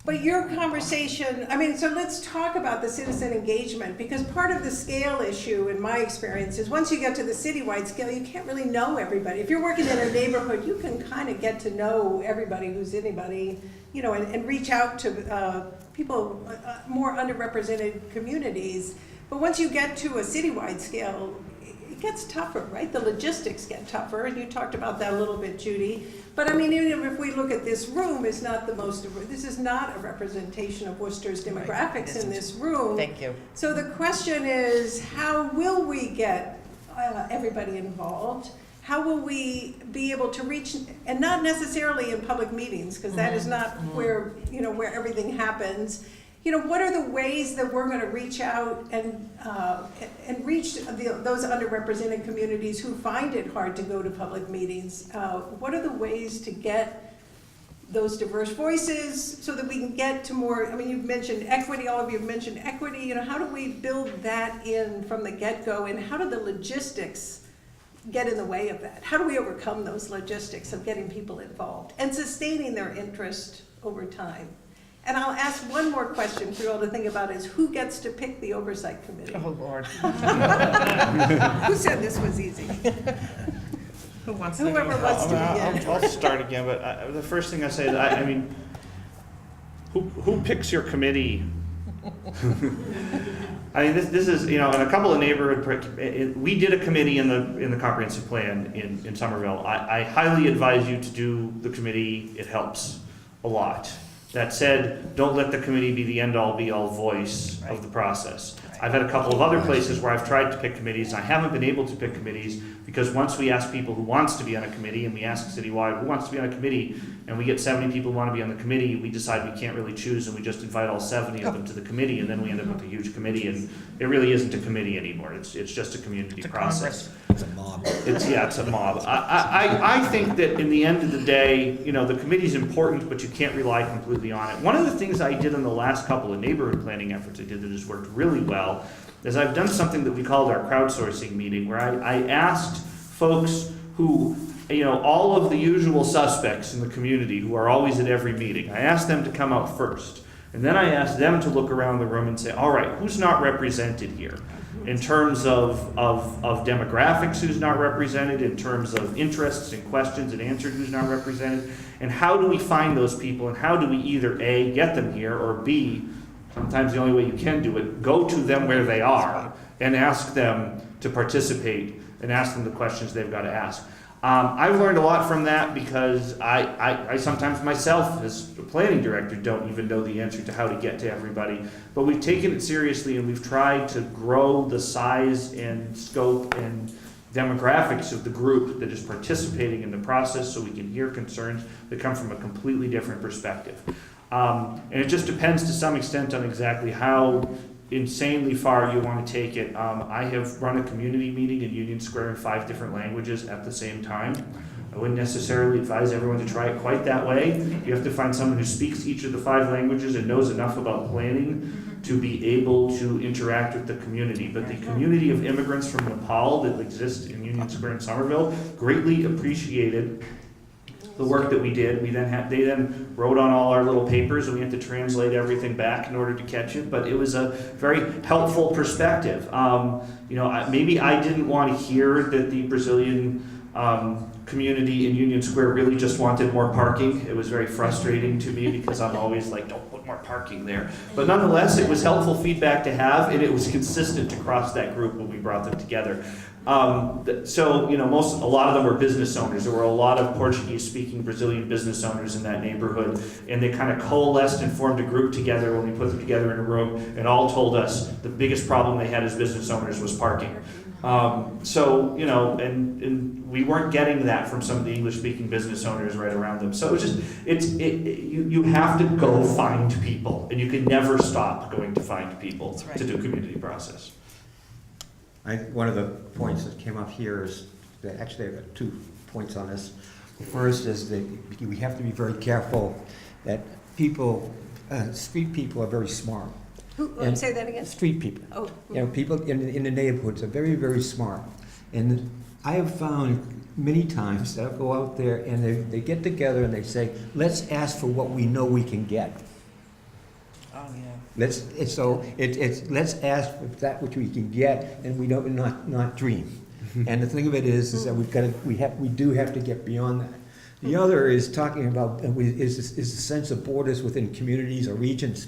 But your conversation, I mean, so let's talk about the citizen engagement, because part of the scale issue, in my experience, is once you get to the citywide scale, you can't really know everybody. If you're working in a neighborhood, you can kind of get to know everybody who's anybody, you know, and reach out to people, more underrepresented communities. But once you get to a citywide scale, it gets tougher, right? The logistics get tougher, and you talked about that a little bit, Judi. But I mean, even if we look at this room, is not the most, this is not a representation of Worcester's demographics in this room. Thank you. So the question is, how will we get everybody involved? How will we be able to reach, and not necessarily in public meetings, because that is not where, you know, where everything happens. You know, what are the ways that we're going to reach out and reach those underrepresented communities who find it hard to go to public meetings? What are the ways to get those diverse voices so that we can get to more, I mean, you've mentioned equity, all of you have mentioned equity, you know, how do we build that in from the get-go, and how do the logistics get in the way of that? How do we overcome those logistics of getting people involved and sustaining their interest over time? And I'll ask one more question for you all to think about, is who gets to pick the oversight committee? Oh, Lord. Who said this was easy? Who wants to Whoever go? wants to begin. I'll start again, but the first thing I say is, I mean, who picks your committee? I mean, this is, you know, in a couple of neighborhood, we did a committee in the comprehensive plan in Somerville. I highly advise you to do the committee. It helps a lot. That said, don't let the committee be the end-all, be-all voice of the process. I've had a couple of other places where I've tried to pick committees, and I haven't been able to pick committees because once we ask people who wants to be on a committee, and we ask citywide who wants to be on a committee, and we get 70 people who want to be on the committee, we decide we can't really choose, and we just invite all 70 of them to the committee, and then we end up with a huge committee, and it really isn't a committee anymore. It's just a community process. It's a mob. It's a mob. I think that in the end of the day, you know, the committee's important, but you can't rely completely on it. One of the things I did in the last couple of neighborhood planning efforts I did that has worked really well is I've done something that we called our crowdsourcing meeting, where I asked folks who, you know, all of the usual suspects in the community who are always at every meeting, I asked them to come out first. And then I asked them to look around the room and say, all right, who's not represented here? In terms of demographics, who's not represented, in terms of interests and questions and answers, who's not represented, and how do we find those people, and how do we either A, get them here, or B, sometimes the only way you can do it, go to them where they are and ask them to participate and ask them the questions they've got to ask. I've learned a lot from that because I sometimes myself as a planning director don't even know the answer to how to get to everybody, but we've taken it seriously and we've tried to grow the size and scope and demographics of the group that is participating in the process so we can hear concerns that come from a completely different perspective. And it just depends to some extent on exactly how insanely far you want to take it. I have run a community meeting in Union Square in 5 different languages at the same time. I wouldn't necessarily advise everyone to try it quite that way. You have to find someone who speaks each of the 5 languages and knows enough about planning to be able to interact with the community. But the community of immigrants from Nepal that exists in Union Square in Somerville greatly appreciated the work that we did. They then wrote on all our little papers, and we had to translate everything back in order to catch it. But it was a very helpful perspective. You know, maybe I didn't want to hear that the Brazilian community in Union Square really just wanted more parking. It was very frustrating to me because I'm always like, don't put more parking there. But nonetheless, it was helpful feedback to have, and it was consistent across that group when we brought them together. So, you know, a lot of them were business owners. There were a lot of Portuguese-speaking Brazilian business owners in that neighborhood, and they kind of coalesced and formed a group together when we put them together in a room, and all told us the biggest problem they had as business owners was parking. So, you know, and we weren't getting that from some of the English-speaking business owners right around them. So it was just, you have to go find people, and you can never stop going to find people to do community process. One of the points that came up here is that actually I've got 2 points on this. The first is that we have to be very careful that people, street people are very smart. Who, say that again? Street people. Oh. You know, people in the neighborhoods are very, very smart. And I have found many times that I go out there and they get together and they say, let's ask for what we know we can get. Oh, yeah. Let's ask for that which we can get, and we don't not dream. And the thing of it is that we do have to get beyond that. The other is talking about is the sense of borders within communities or regions.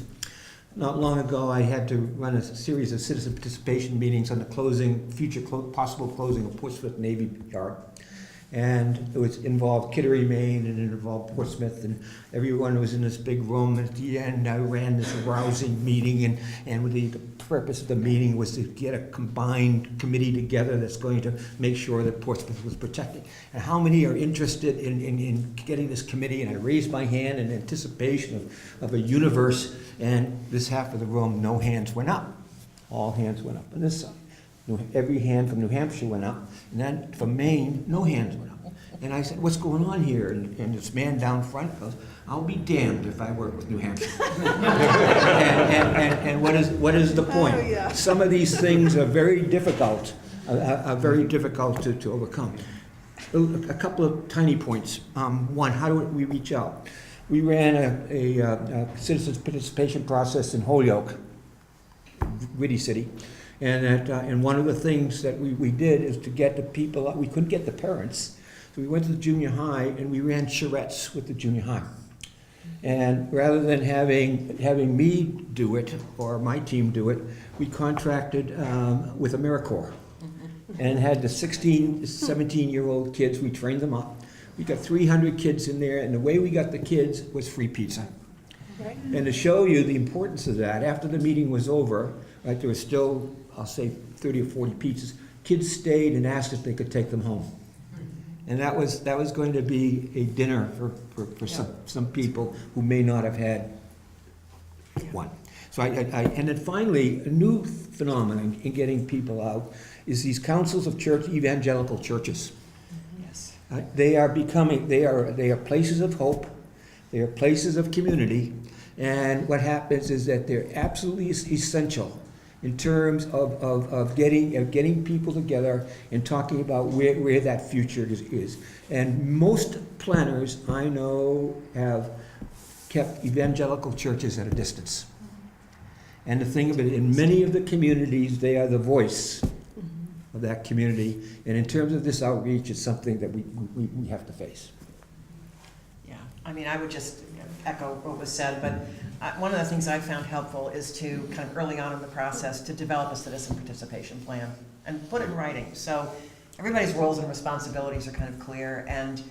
Not long ago, I had to run a series of citizen participation meetings on the possible closing of Portsmouth Navy Yard. And it involved Kittery, Maine, and it involved Portsmouth, and everyone was in this big room. And at the end, I ran this rousing meeting, and the purpose of the meeting was to get a combined committee together that's going to make sure that Portsmouth was protected. And how many are interested in getting this committee? And I raised my hand in anticipation of a universe, and this half of the room, no hands went up. All hands went up on this side. Every hand from New Hampshire went up, and then from Maine, no hands went up. And I said, what's going on here? And this man down front goes, I'll be damned if I work with New Hampshire. and what is the point? Oh, yeah. Some of these things are very difficult, to overcome. A couple of tiny points. One, how do we reach out? We ran a citizens participation process in Holyoke, Gritty City. And one of the things that we did is to get the people, we couldn't get the parents, so we went to the junior high and we ran charrettes with the junior high. And rather than having me do it, or my team do it, we contracted with AmeriCorps and had the 16, 17-year-old kids, we trained them up. We got 300 kids in there, and the way we got the kids was free pizza. Right. And to show you the importance of that, after the meeting was over, right, there was still, I'll say, 30 or 40 pizzas. Kids stayed and asked if they could take them home. And that was going to be a dinner for some people who may not have had one. So and then finally, a new phenomenon in getting people out is these councils of evangelical churches. Yes. They are places of hope. They are places of community. And what happens is that they're absolutely essential in terms of getting people together and talking about where that future is. And most planners I know have kept evangelical churches at a distance. And the thing of it, in many of the communities, they are the voice of that community. And in terms of this outreach, it's something that we have to face. Yeah, I mean, I would just echo what was said, but one of the things I found helpful is to kind of early on in the process to develop a citizen participation plan and put it in writing. So everybody's roles and responsibilities are kind of clear, and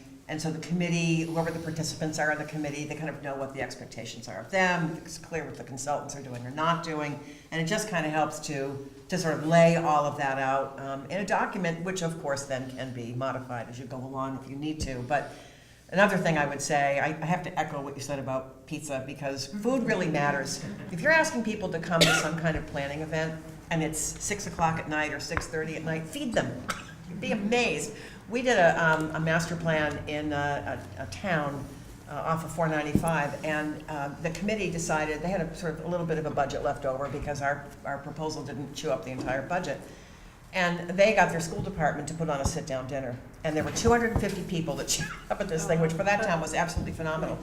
so the committee, whoever the participants are in the committee, they kind of know what the expectations are of them. It's clear what the consultants are doing or not doing, and it just kind of helps to sort of lay all of that out in a document, which of course then can be modified as you go along if you need to. But another thing I would say, I have to echo what you said about pizza, because food really matters. If you're asking people to come to some kind of planning event and it's 6 o'clock at night or 6:30 at night, feed them. You'd be amazed. We did a master plan in a town off of 495, and the committee decided, they had a little bit of a budget left over because our proposal didn't chew up the entire budget. And they got their school department to put on a sit-down dinner. And there were 250 people that showed up at this thing, which for that town was absolutely phenomenal.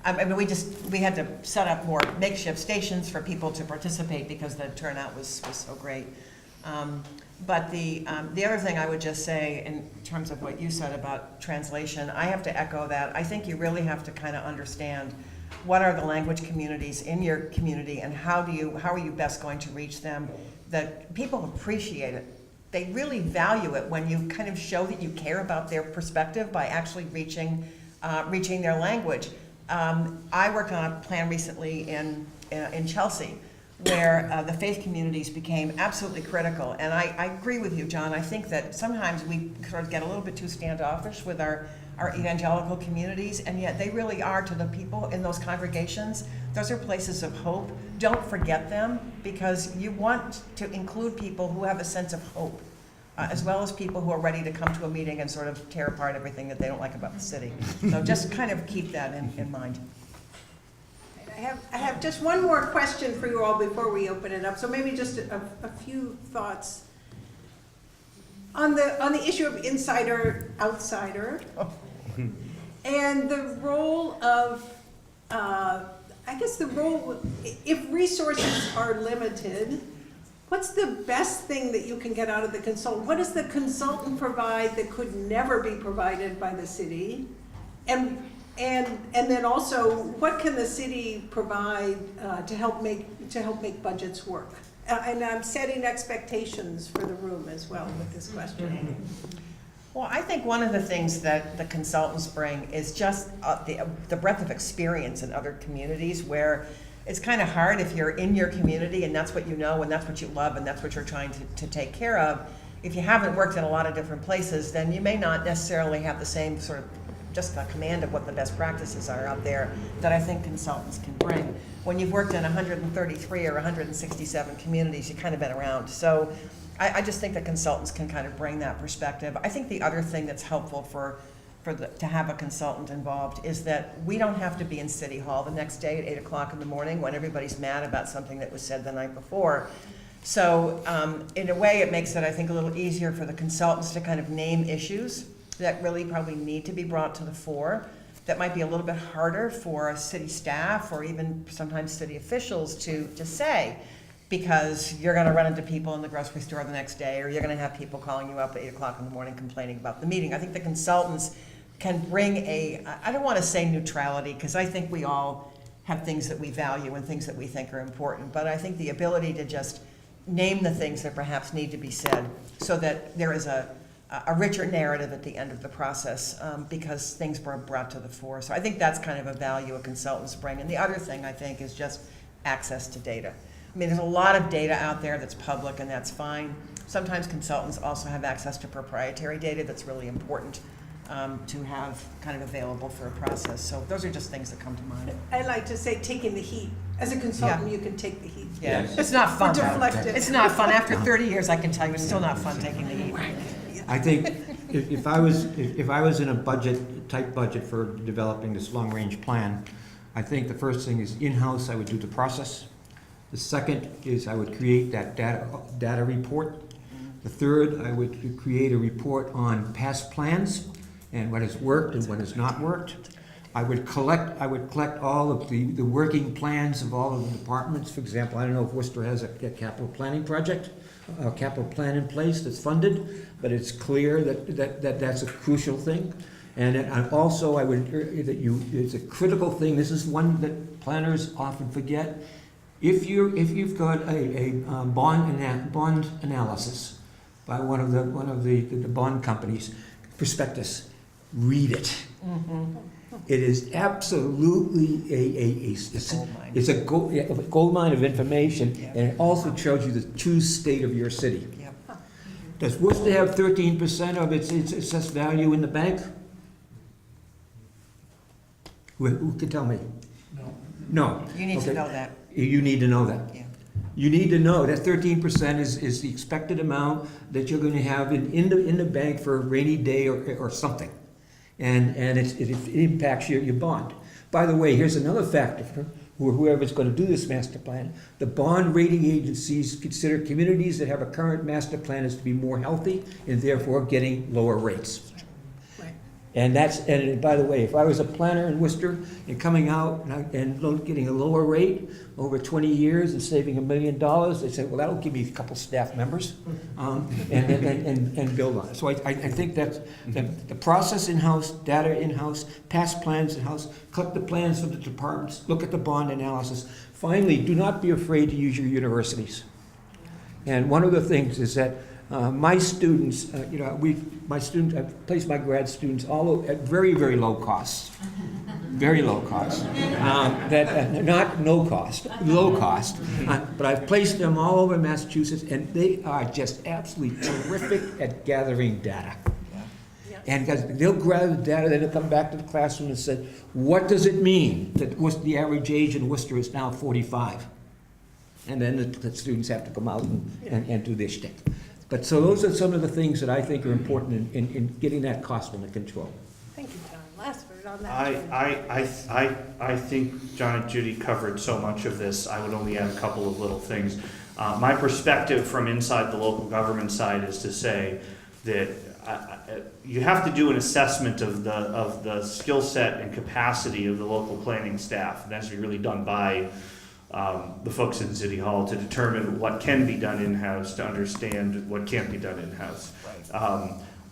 I mean, we had to set up more makeshift stations for people to participate because the turnout was so great. But the other thing I would just say in terms of what you said about translation, I have to echo that. I think you really have to kind of understand what are the language communities in your community and how are you best going to reach them, that people appreciate it. They really value it when you kind of show that you care about their perspective by actually reaching their language. I worked on a plan recently in Chelsea where the faith communities became absolutely critical. And I agree with you, John. I think that sometimes we sort of get a little bit too standoffish with our evangelical communities, and yet they really are, to the people in those congregations, those are places of hope. Don't forget them, because you want to include people who have a sense of hope, as well as people who are ready to come to a meeting and sort of tear apart everything that they don't like about the city. So just kind of keep that in mind. I have just one more question for you all before we open it up. So maybe just a few thoughts on the issue of insider outsider, and the role of if resources are limited, what's the best thing that you can get out of the consultant? What does the consultant provide that could never be provided by the city? And then also, what can the city provide to help make budgets work? And I'm setting expectations for the room as well with this question. Well, I think one of the things that the consultants bring is just the breadth of experience in other communities, where it's kind of hard if you're in your community and that's what you know and that's what you love and that's what you're trying to take care of. If you haven't worked in a lot of different places, then you may not necessarily have the same sort of just a command of what the best practices are out there that I think consultants can bring. When you've worked in 133 or 167 communities, you've kind of been around. So I just think that consultants can kind of bring that perspective. I think the other thing that's helpful to have a consultant involved is that we don't have to be in City Hall the next day at 8 o'clock in the morning when everybody's mad about something that was said the night before. So in a way, it makes it, I think, a little easier for the consultants to kind of name issues that really probably need to be brought to the fore, that might be a little bit harder for city staff or even sometimes city officials to say, because you're going to run into people in the grocery store the next day, or you're going to have people calling you up at 8 o'clock in the morning complaining about the meeting. I think the consultants can bring I don't want to say neutrality, because I think we all have things that we value and things that we think are important, but I think the ability to just name the things that perhaps need to be said so that there is a richer narrative at the end of the process, because things were brought to the fore. So I think that's kind of a value a consultants bring. And the other thing, I think, is just access to data. I mean, there's a lot of data out there that's public, and that's fine. Sometimes consultants also have access to proprietary data that's really important to have kind of available for a process. So those are just things that come to mind. I like to say taking the heat. As a consultant, you can take the heat. Yeah, it's not fun. Deflect it. It's not fun. After 30 years, I can tell you, it's still not fun taking the heat. I think if I was in a tight budget for developing this long-range plan, I think the first thing is in-house, I would do the process. The second is I would create that data report. The third, I would create a report on past plans and what has worked and what has not worked. I would collect all of the working plans of all of the departments. For example, I don't know if Worcester has a capital planning project, a capital plan in place that's funded, but it's clear that that's a crucial thing. And also, I would it's a critical thing. This is one that planners often forget. If you've got a bond analysis by one of the bond companies, prospectus, read it. Mm-hmm. It is absolutely it's a gold mine of information, and it also shows you the true state of your city. Yep. Does Worcester have 13% of its assessed value in the bank? Who can tell me? No. You need to know that. You need to know that. Yeah. You need to know that 13% is the expected amount that you're going to have in the bank for a rainy day or something. And it impacts your bond. By the way, here's another factor for whoever's going to do this master plan. The bond rating agencies consider communities that have a current master plan as to be more healthy and therefore getting lower rates. Right. And by the way, if I was a planner in Worcester and coming out and getting a lower rate over 20 years and saving $1 million, they said, well, that'll give me a couple staff members, and build on it. So I think that's the process in-house, data in-house, past plans in-house, collect the plans from the departments, look at the bond analysis. Finally, do not be afraid to use your universities. And one of the things is that my students, I've placed my grad students all at very, very low costs. Very low cost. Not no cost, low cost. But I've placed them all over Massachusetts, and they are just absolutely terrific at gathering data. And because they'll gather the data, then they'll come back to the classroom and say, what does it mean that the average age in Worcester is now 45? And then the students have to come out and do their shtick. But so those are some of the things that I think are important in getting that cost under control. Thank you, John. Last word on that. I think John and Judy covered so much of this. I would only add a couple of little things. My perspective from inside the local government side is to say that you have to do an assessment of the skill set and capacity of the local planning staff. And that's really done by the folks in City Hall to determine what can be done in-house, to understand what can't be done in-house.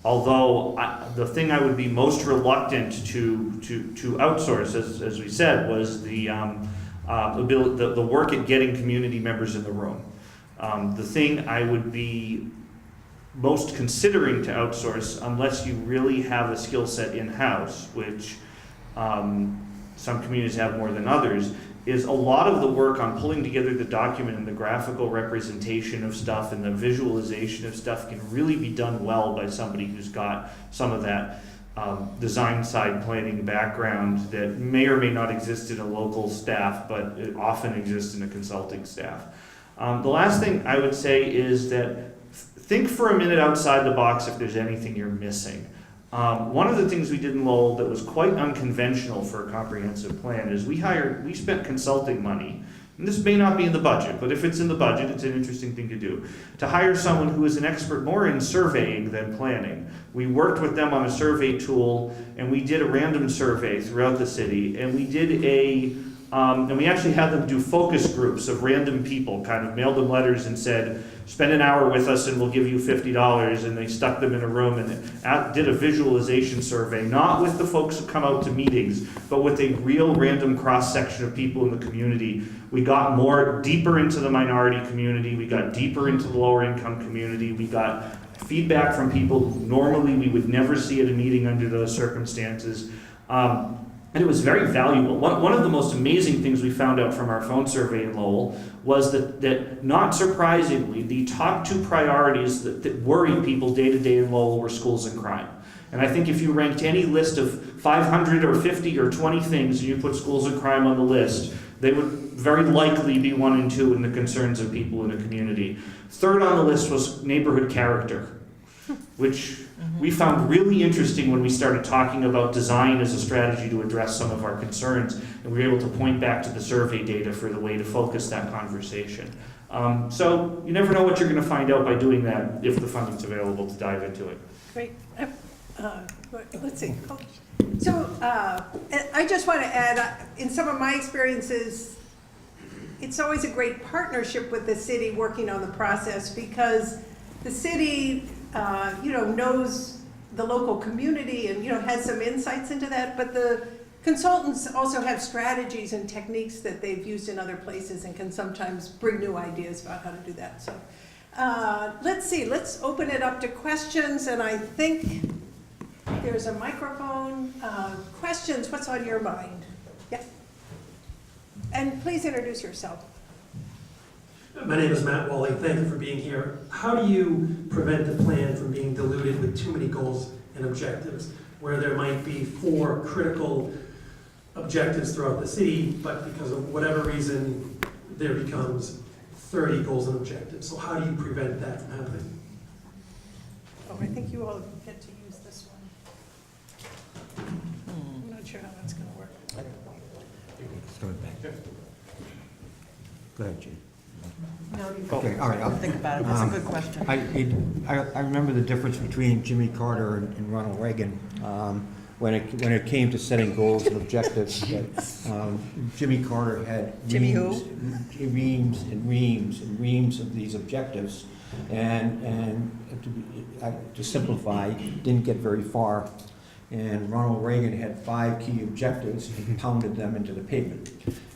Although the thing I would be most reluctant to outsource, as we said, was the work at getting community members in the room. The thing I would be most considering to outsource, unless you really have a skill set in-house, which some communities have more than others, is a lot of the work on pulling together the document and the graphical representation of stuff and the visualization of stuff can really be done well by somebody who's got some of that design side planning background that may or may not exist in a local staff, but it often exists in a consulting staff. The last thing I would say is that think for a minute outside the box if there's anything you're missing. One of the things we did in Lowell that was quite unconventional for a comprehensive plan is we spent consulting money, and this may not be in the budget, but if it's in the budget, it's an interesting thing to do, to hire someone who is an expert more in surveying than planning. We worked with them on a survey tool, and we did a random survey throughout the city, and we did and we actually had them do focus groups of random people, kind of mailed them letters and said, spend an hour with us and we'll give you $50, and they stuck them in a room and did a visualization survey, not with the folks who come out to meetings, but with a real random cross-section of people in the community. We got deeper into the minority community, we got deeper into the lower income community, we got feedback from people who normally we would never see at a meeting under those circumstances. And it was very valuable. One of the most amazing things we found out from our phone survey in Lowell was that not surprisingly, the top two priorities that worry people day to day in Lowell were schools and crime. And I think if you ranked any list of 500 or 50 or 20 things and you put schools and crime on the list, they would very likely be 1 and 2 in the concerns of people in a community. Third on the list was neighborhood character, which we found really interesting when we started talking about design as a strategy to address some of our concerns, and we were able to point back to the survey data for the way to focus that conversation. So you never know what you're going to find out by doing that if the funding's available to dive into it. Great. Let's see. So I just want to add, in some of my experiences, it's always a great partnership with the city working on the process, because the city knows the local community and, has some insights into that, but the consultants also have strategies and techniques that they've used in other places and can sometimes bring new ideas about how to do that. So let's open it up to questions, and I think there's a microphone. Questions, what's on your mind? Yeah. And please introduce yourself. My name is Matt Wally. Thank you for being here. How do you prevent the plan from being diluted with too many goals and objectives, where there might be 4 critical objectives throughout the city, but because of whatever reason, there becomes 30 goals and objectives? So how do you prevent that from happening? Oh, I think you all get to use this one. I'm not sure how that's going to work. Start back. Go ahead, Judi. No, you Okay, all right. I'll think about it. That's a good question. I remember the difference between Jimmy Carter and Ronald Reagan. when it came to setting goals and objectives, that Jimmy Carter had Jimmy who? reams and reams and reams of these objectives, and to simplify, didn't get very far. And Ronald Reagan had 5 key objectives and pounded them into the pavement.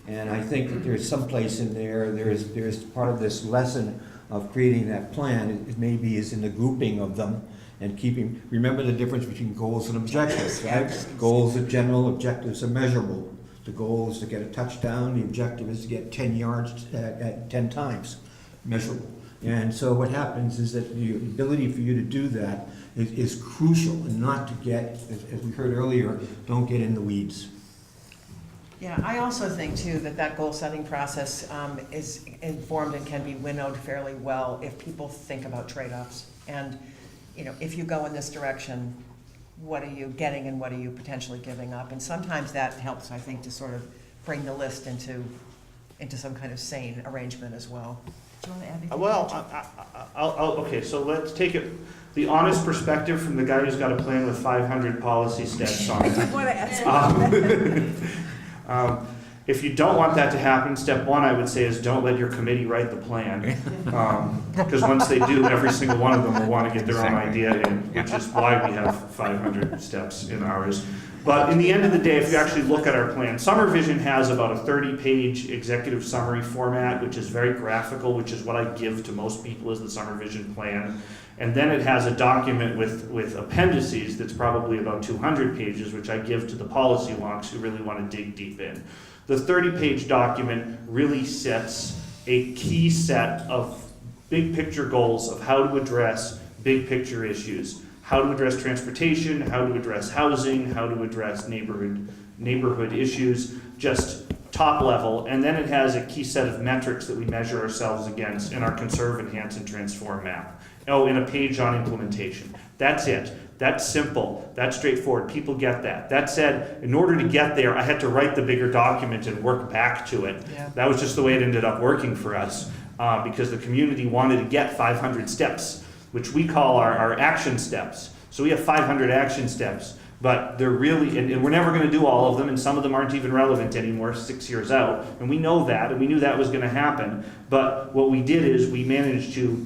And I think that there's some place in there, there's part of this lesson of creating that plan, it maybe is in the grouping of them and keeping, remember the difference between goals and objectives, right? Goals are general, objectives are measurable. The goal is to get a touchdown, the objective is to get 10 yards at 10 times, measurable. And so what happens is that the ability for you to do that is crucial, and not to get, as we heard earlier, don't get in the weeds. Yeah, I also think too that goal-setting process is informed and can be winnowed fairly well if people think about trade-offs. And, you know, if you go in this direction, what are you getting and what are you potentially giving up? And sometimes that helps, I think, to sort of bring the list into some kind of sane arrangement as well. Do you want to add anything? Well, okay, so let's take it, the honest perspective from the guy who's got a plan with 500 policy steps on it. I want to add something. If you don't want that to happen, step 1, I would say, is don't let your committee write the plan. Because once they do, every single one of them will want to get their own idea in, which is why we have 500 steps in ours. But in the end of the day, if you actually look at our plan, Summer Vision has about a 30-page executive summary format, which is very graphical, which is what I give to most people as the Summer Vision plan. And then it has a document with appendices that's probably about 200 pages, which I give to the policy wonks who really want to dig deep in. The 30-page document really sets a key set of big picture goals of how to address big picture issues. How to address transportation, how to address housing, how to address neighborhood issues, just top level. And then it has a key set of metrics that we measure ourselves against in our conserve, enhance, and transform map. Oh, in a page on implementation. That's it. That's simple. That's straightforward. People get that. That said, in order to get there, I had to write the bigger document and work back to it. Yeah. That was just the way it ended up working for us because the community wanted to get 500 steps, which we call our action steps. So we have 500 action steps, but they're really, and we're never going to do all of them, and some of them aren't even relevant anymore 6 years out. And we know that, and we knew that was going to happen. But what we did is we managed to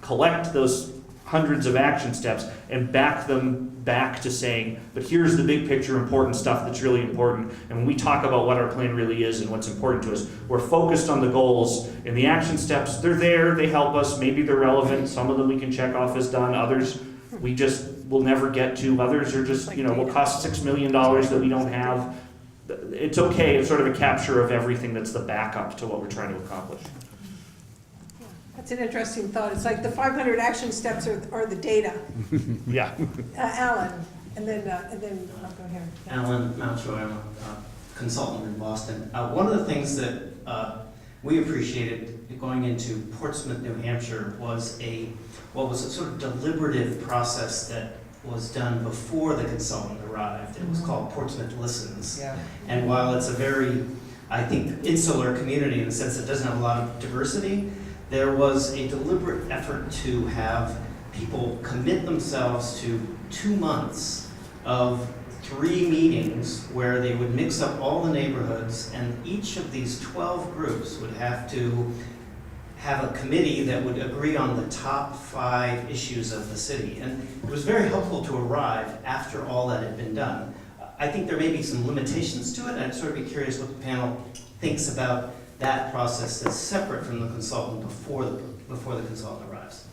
collect those hundreds of action steps and back them back to saying, but here's the big picture important stuff that's really important. And when we talk about what our plan really is and what's important to us, we're focused on the goals, and the action steps, they're there, they help us, maybe they're relevant, some of them we can check off as done, others we just will never get to, others are just, will cost $6 million that we don't have. It's okay, it's sort of a capture of everything that's the backup to what we're trying to accomplish. That's an interesting thought. It's like the 500 action steps are the data. Yeah. Alan, and then I'll go here. Yeah. Alan Mountjoy, I'm a consultant in Boston. One of the things that we appreciated going into Portsmouth, New Hampshire was what was a sort of deliberative process that was done before the consultant arrived. It was called Portsmouth Listens. Yeah. And while it's a very, I think, insular community in the sense that it doesn't have a lot of diversity, there was a deliberate effort to have people commit themselves to 2 months of 3 meetings where they would mix up all the neighborhoods, and each of these 12 groups would have to have a committee that would agree on the top 5 issues of the city. And it was very helpful to arrive after all that had been done. I think there may be some limitations to it. I'd sort of be curious what the panel thinks about that process that's separate from the consultant before the consultant arrives.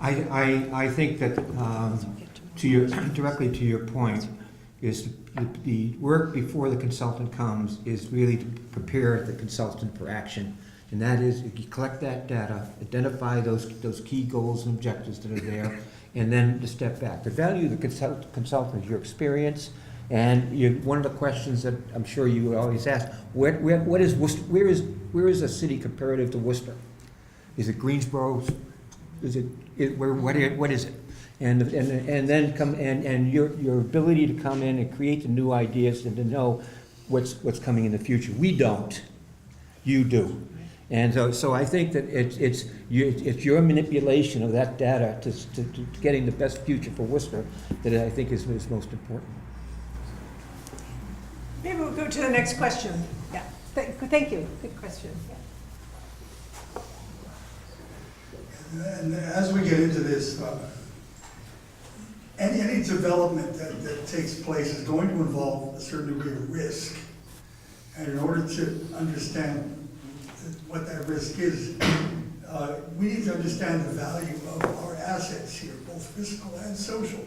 I think that directly to your point is the work before the consultant comes is really to prepare the consultant for action. And that is, you collect that data, identify those key goals and objectives that are there, and then to step back. The value of the consultant is your experience, and one of the questions that I'm sure you always ask, where is Worcester, where is a city comparative to Worcester? Is it Greensboro? Is it what is it? And then come and your ability to come in and create the new ideas and to know what's coming in the future. We don't. You do. And so I think that it's your manipulation of that data to getting the best future for Worcester that I think is most important. Maybe we'll go to the next question. Yeah, thank you. Good question. Yeah. And as we get into this, any development that takes place is going to involve a certain degree of risk. And in order to understand what that risk is, we need to understand the value of our assets here, both physical and social.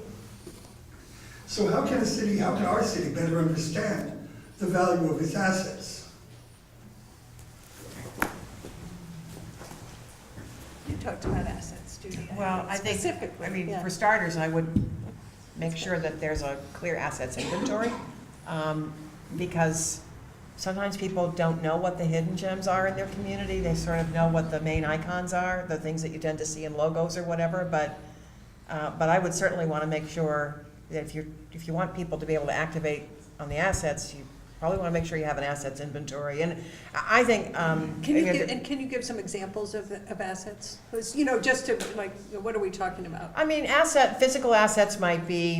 So how can our city better understand the value of its assets? You talked about assets, Judi. Well, I think, Specifically, yeah. for starters, I would make sure that there's a clear assets inventory, because sometimes people don't know what the hidden gems are in their community. They sort of know what the main icons are, the things that you tend to see in logos or whatever, but I would certainly want to make sure that if you want people to be able to activate on the assets, you probably want to make sure you have an assets inventory. And I think Can you give some examples of assets? Just to what are we talking about? I mean, physical assets might be,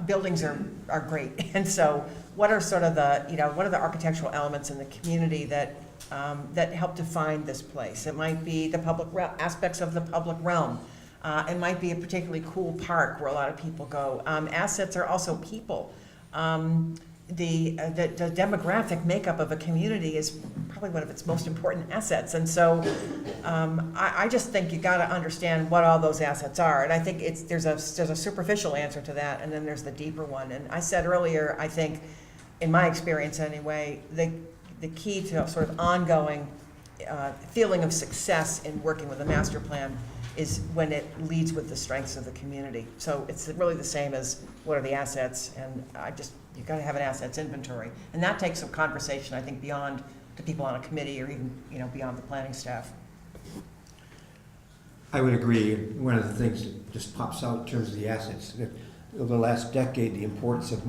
buildings are great. And so what are sort of what are the architectural elements in the community that help define this place? It might be the aspects of the public realm. It might be a particularly cool park where a lot of people go. Assets are also people. The demographic makeup of a community is probably one of its most important assets. And so I just think you got to understand what all those assets are. And I think there's a superficial answer to that, and then there's the deeper one. And I said earlier, I think, in my experience anyway, the key to a sort of ongoing feeling of success in working with a master plan is when it leads with the strengths of the community. So it's really the same as what are the assets, and you've got to have an assets inventory. And that takes some conversation, I think, beyond the people on a committee or even, beyond the planning staff. I would agree. One of the things that just pops out in terms of the assets, that over the last decade, the importance of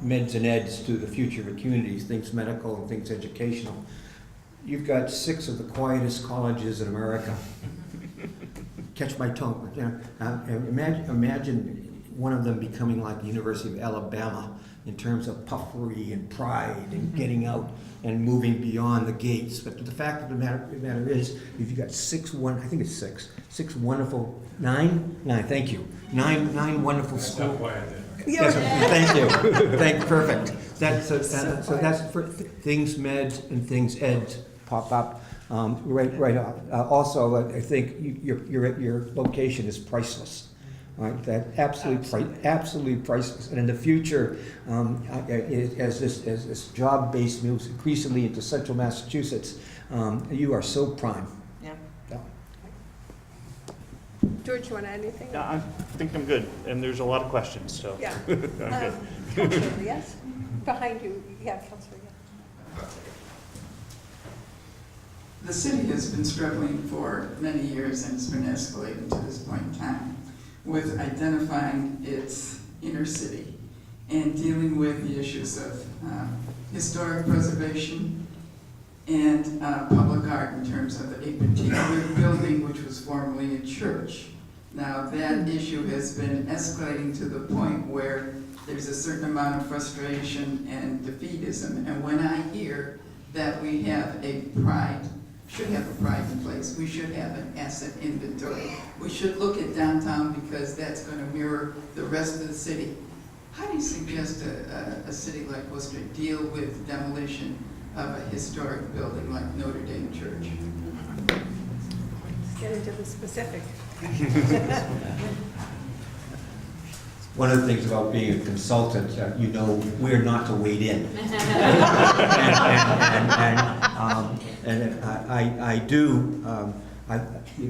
meds and eds to the future of a community, things medical and things educational. You've got 6 of the quietest colleges in America. Catch my tone. Imagine one of them becoming like the University of Alabama in terms of puffery and pride and getting out and moving beyond the gates. But the fact of the matter is, if you've got 6 wonderful, 9, thank you, 9 wonderful schools. Yes, thank you. Perfect. So that's for things meds and things eds pop up right off. Also, I think your location is priceless. Right, that absolutely priceless. And in the future, as this job base moves increasingly into central Massachusetts, you are so prime. Yeah. George, you want to add anything? No, I think I'm good, and there's a lot of questions, so. Yeah. I'm good. Councilor, yes? Behind you, Councilor, The city has been struggling for many years, and it's been escalating to this point in time, with identifying its inner city and dealing with the issues of historic preservation and public art in terms of a particular building which was formerly a church. Now that issue has been escalating to the point where there's a certain amount of frustration and defeatism, and when I hear that we have should have a pride in place. We should have an asset inventory. We should look at downtown because that's going to mirror the rest of the city. How do you suggest a city like Worcester deal with demolition of a historic building like Notre Dame Church? Let's get into the specific. One of the things about being a consultant, we're not to wade in.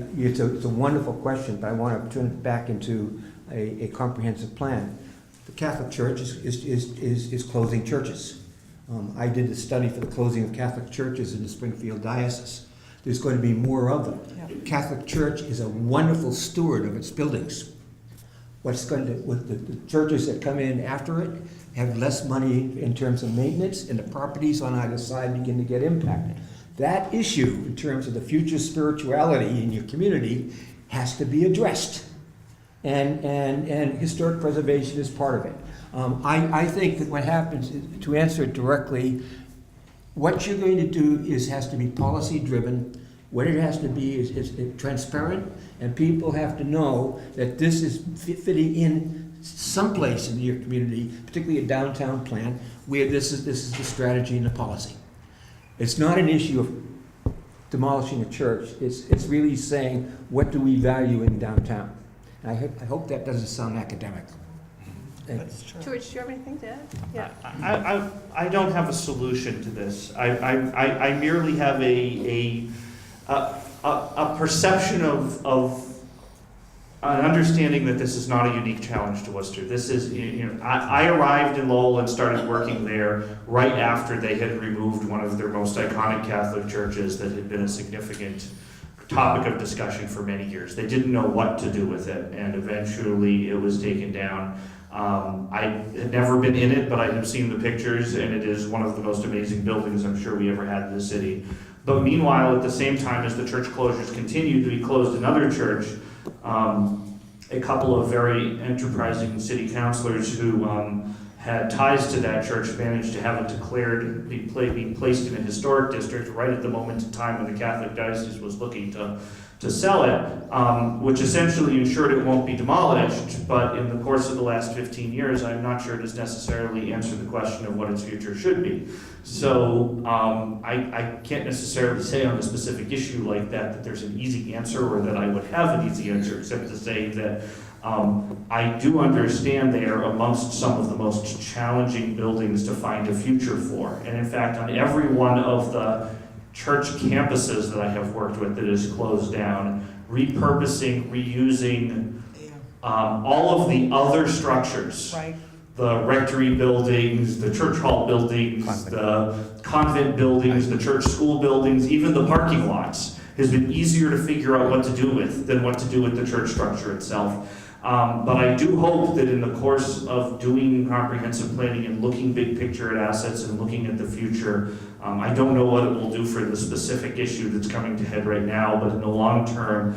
It's a wonderful question, but I want to turn it back into a comprehensive plan. The Catholic Church is closing churches. I did a study for the closing of Catholic churches in the Springfield Diocese. There's going to be more of them. Yeah. Catholic Church is a wonderful steward of its buildings. With the churches that come in after it have less money in terms of maintenance, and the properties on either side begin to get impacted. that issue, in terms of the future spirituality in your community, has to be addressed. And historic preservation is part of it. I think that what happens, is, to answer it directly, what you're going to do has to be policy driven. What it has to be is transparent, and people have to know that this is fitting in someplace in your community, particularly a downtown plan, where this is the strategy and the policy. It's not an issue of demolishing a church. It's really saying, what do we value in downtown? And I hope that doesn't sound academic. George, do you have anything to add? Yeah. I don't have a solution to this. I merely have a perception of an understanding that this is not a unique challenge to Worcester. This is, I arrived in Lowell and started working there right after they had removed one of their most iconic Catholic churches that had been a significant topic of discussion for many years. They didn't know what to do with it, and eventually it was taken down. I had never been in it, but I have seen the pictures, and it is one of the most amazing buildings I'm sure we ever had in the city. But meanwhile, at the same time as the church closures continued, we closed another church. A couple of very enterprising city councilors who had ties to that church managed to have it declared, be placed in a historic district right at the moment in time when the Catholic diocese was looking to sell it, which essentially ensured it won't be demolished. But in the course of the last 15 years, I'm not sure it has necessarily answered the question of what its future should be. So I can't necessarily say on a specific issue like that there's an easy answer, or that I would have an easy answer, except to say that I do understand they are amongst some of the most challenging buildings to find a future for. And in fact, on every one of the church campuses that I have worked with that is closed down, repurposing, reusing all of the other structures, Right. the rectory buildings, the church hall buildings, the convent buildings, the church school buildings, even the parking lots, has been easier to figure out what to do with than what to do with the church structure itself. But I do hope that in the course of doing comprehensive planning and looking big picture at assets and looking at the future, I don't know what it will do for the specific issue that's coming to head right now, but in the long term,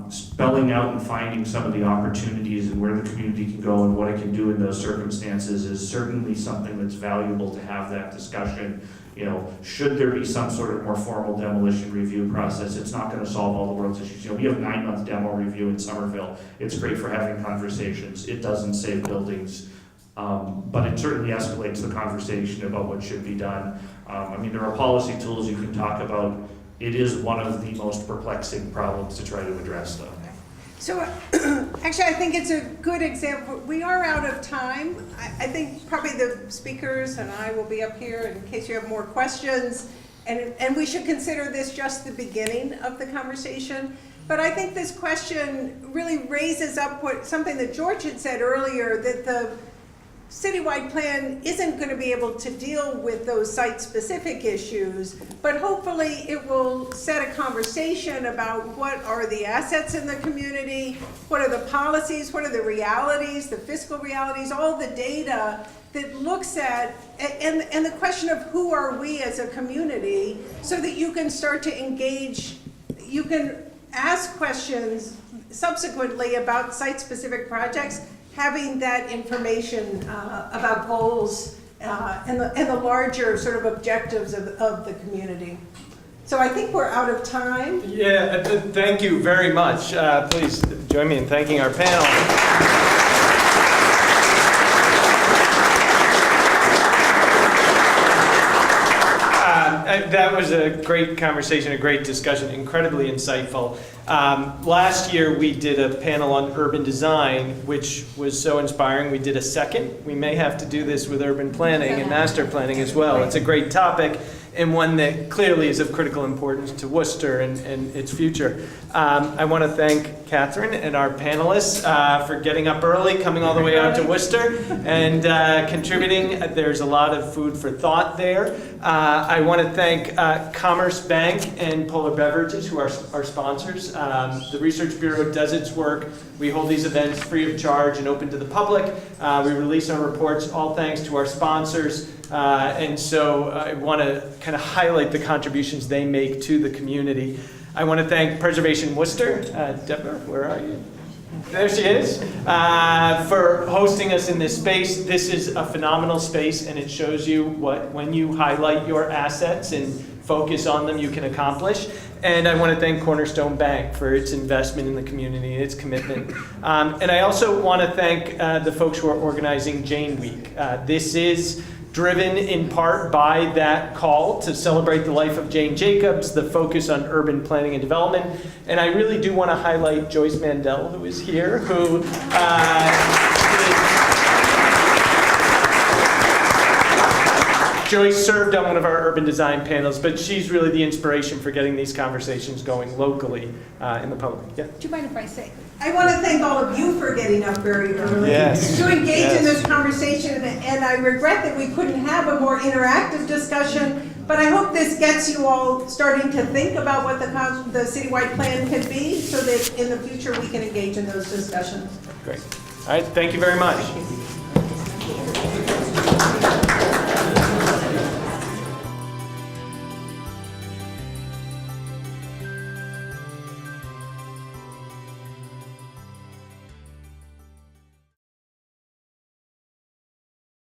spelling out and finding some of the opportunities and where the community can go and what it can do in those circumstances is certainly something that's valuable to have that discussion. Should there be some sort of more formal demolition review process? It's not going to solve all the world's issues. We have a 9-month demo review in Somerville. It's great for having conversations. It doesn't save buildings, but it certainly escalates the conversation about what should be done. There are policy tools you can talk about. It is one of the most perplexing problems to try to address, though. So actually, I think it's a good example. We are out of time. I think probably the speakers and I will be up here in case you have more questions. And we should consider this just the beginning of the conversation. But I think this question really raises up something that George had said earlier, that the citywide plan isn't going to be able to deal with those site-specific issues, but hopefully it will set a conversation about what are the assets in the community, what are the policies, what are the realities, the fiscal realities, all the data that looks at, and the question of who are we as a community, so that you can start to engage, you can ask questions subsequently about site-specific projects, having that information about goals and the larger sort of objectives of the community. So I think we're out of time. Yeah, thank you very much. Please join me in thanking our panel. That was a great conversation, a great discussion, incredibly insightful. Last year we did a panel on urban design, which was so inspiring. We did a second. We may have to do this with urban planning and master planning as well. It's a great topic, and one that clearly is of critical importance to Worcester and its future. I want to thank Kathryn and our panelists for getting up early, coming all the way out to Worcester, and contributing. There's a lot of food for thought there. I want to thank Commerce Bank and Polar Beverages, who are our sponsors. The Research Bureau does its work. We hold these events free of charge and open to the public. We release our reports, all thanks to our sponsors. And so I want to kind of highlight the contributions they make to the community. I want to thank Preservation Worcester. Deborah, where are you? There she is, for hosting us in this space. This is a phenomenal space, and it shows you what, when you highlight your assets and focus on them, you can accomplish. And I want to thank Cornerstone Bank for its investment in the community and its commitment. And I also want to thank the folks who are organizing Jane Week. This is driven in part by that call to celebrate the life of Jane Jacobs, the focus on urban planning and development. And I really do want to highlight Joyce Mandel, who is here, who Joyce served on one of our urban design panels, but she's really the inspiration for getting these conversations going locally in the public. Yeah. Do you mind if I say? I want to thank all of you for getting up very early Yes. to engage Yes. in this conversation, and I regret that we couldn't have a more interactive discussion, but I hope this gets you all starting to think about what the citywide plan could be, so that in the future we can engage in those discussions. Great. All right, thank you very much. Thank you.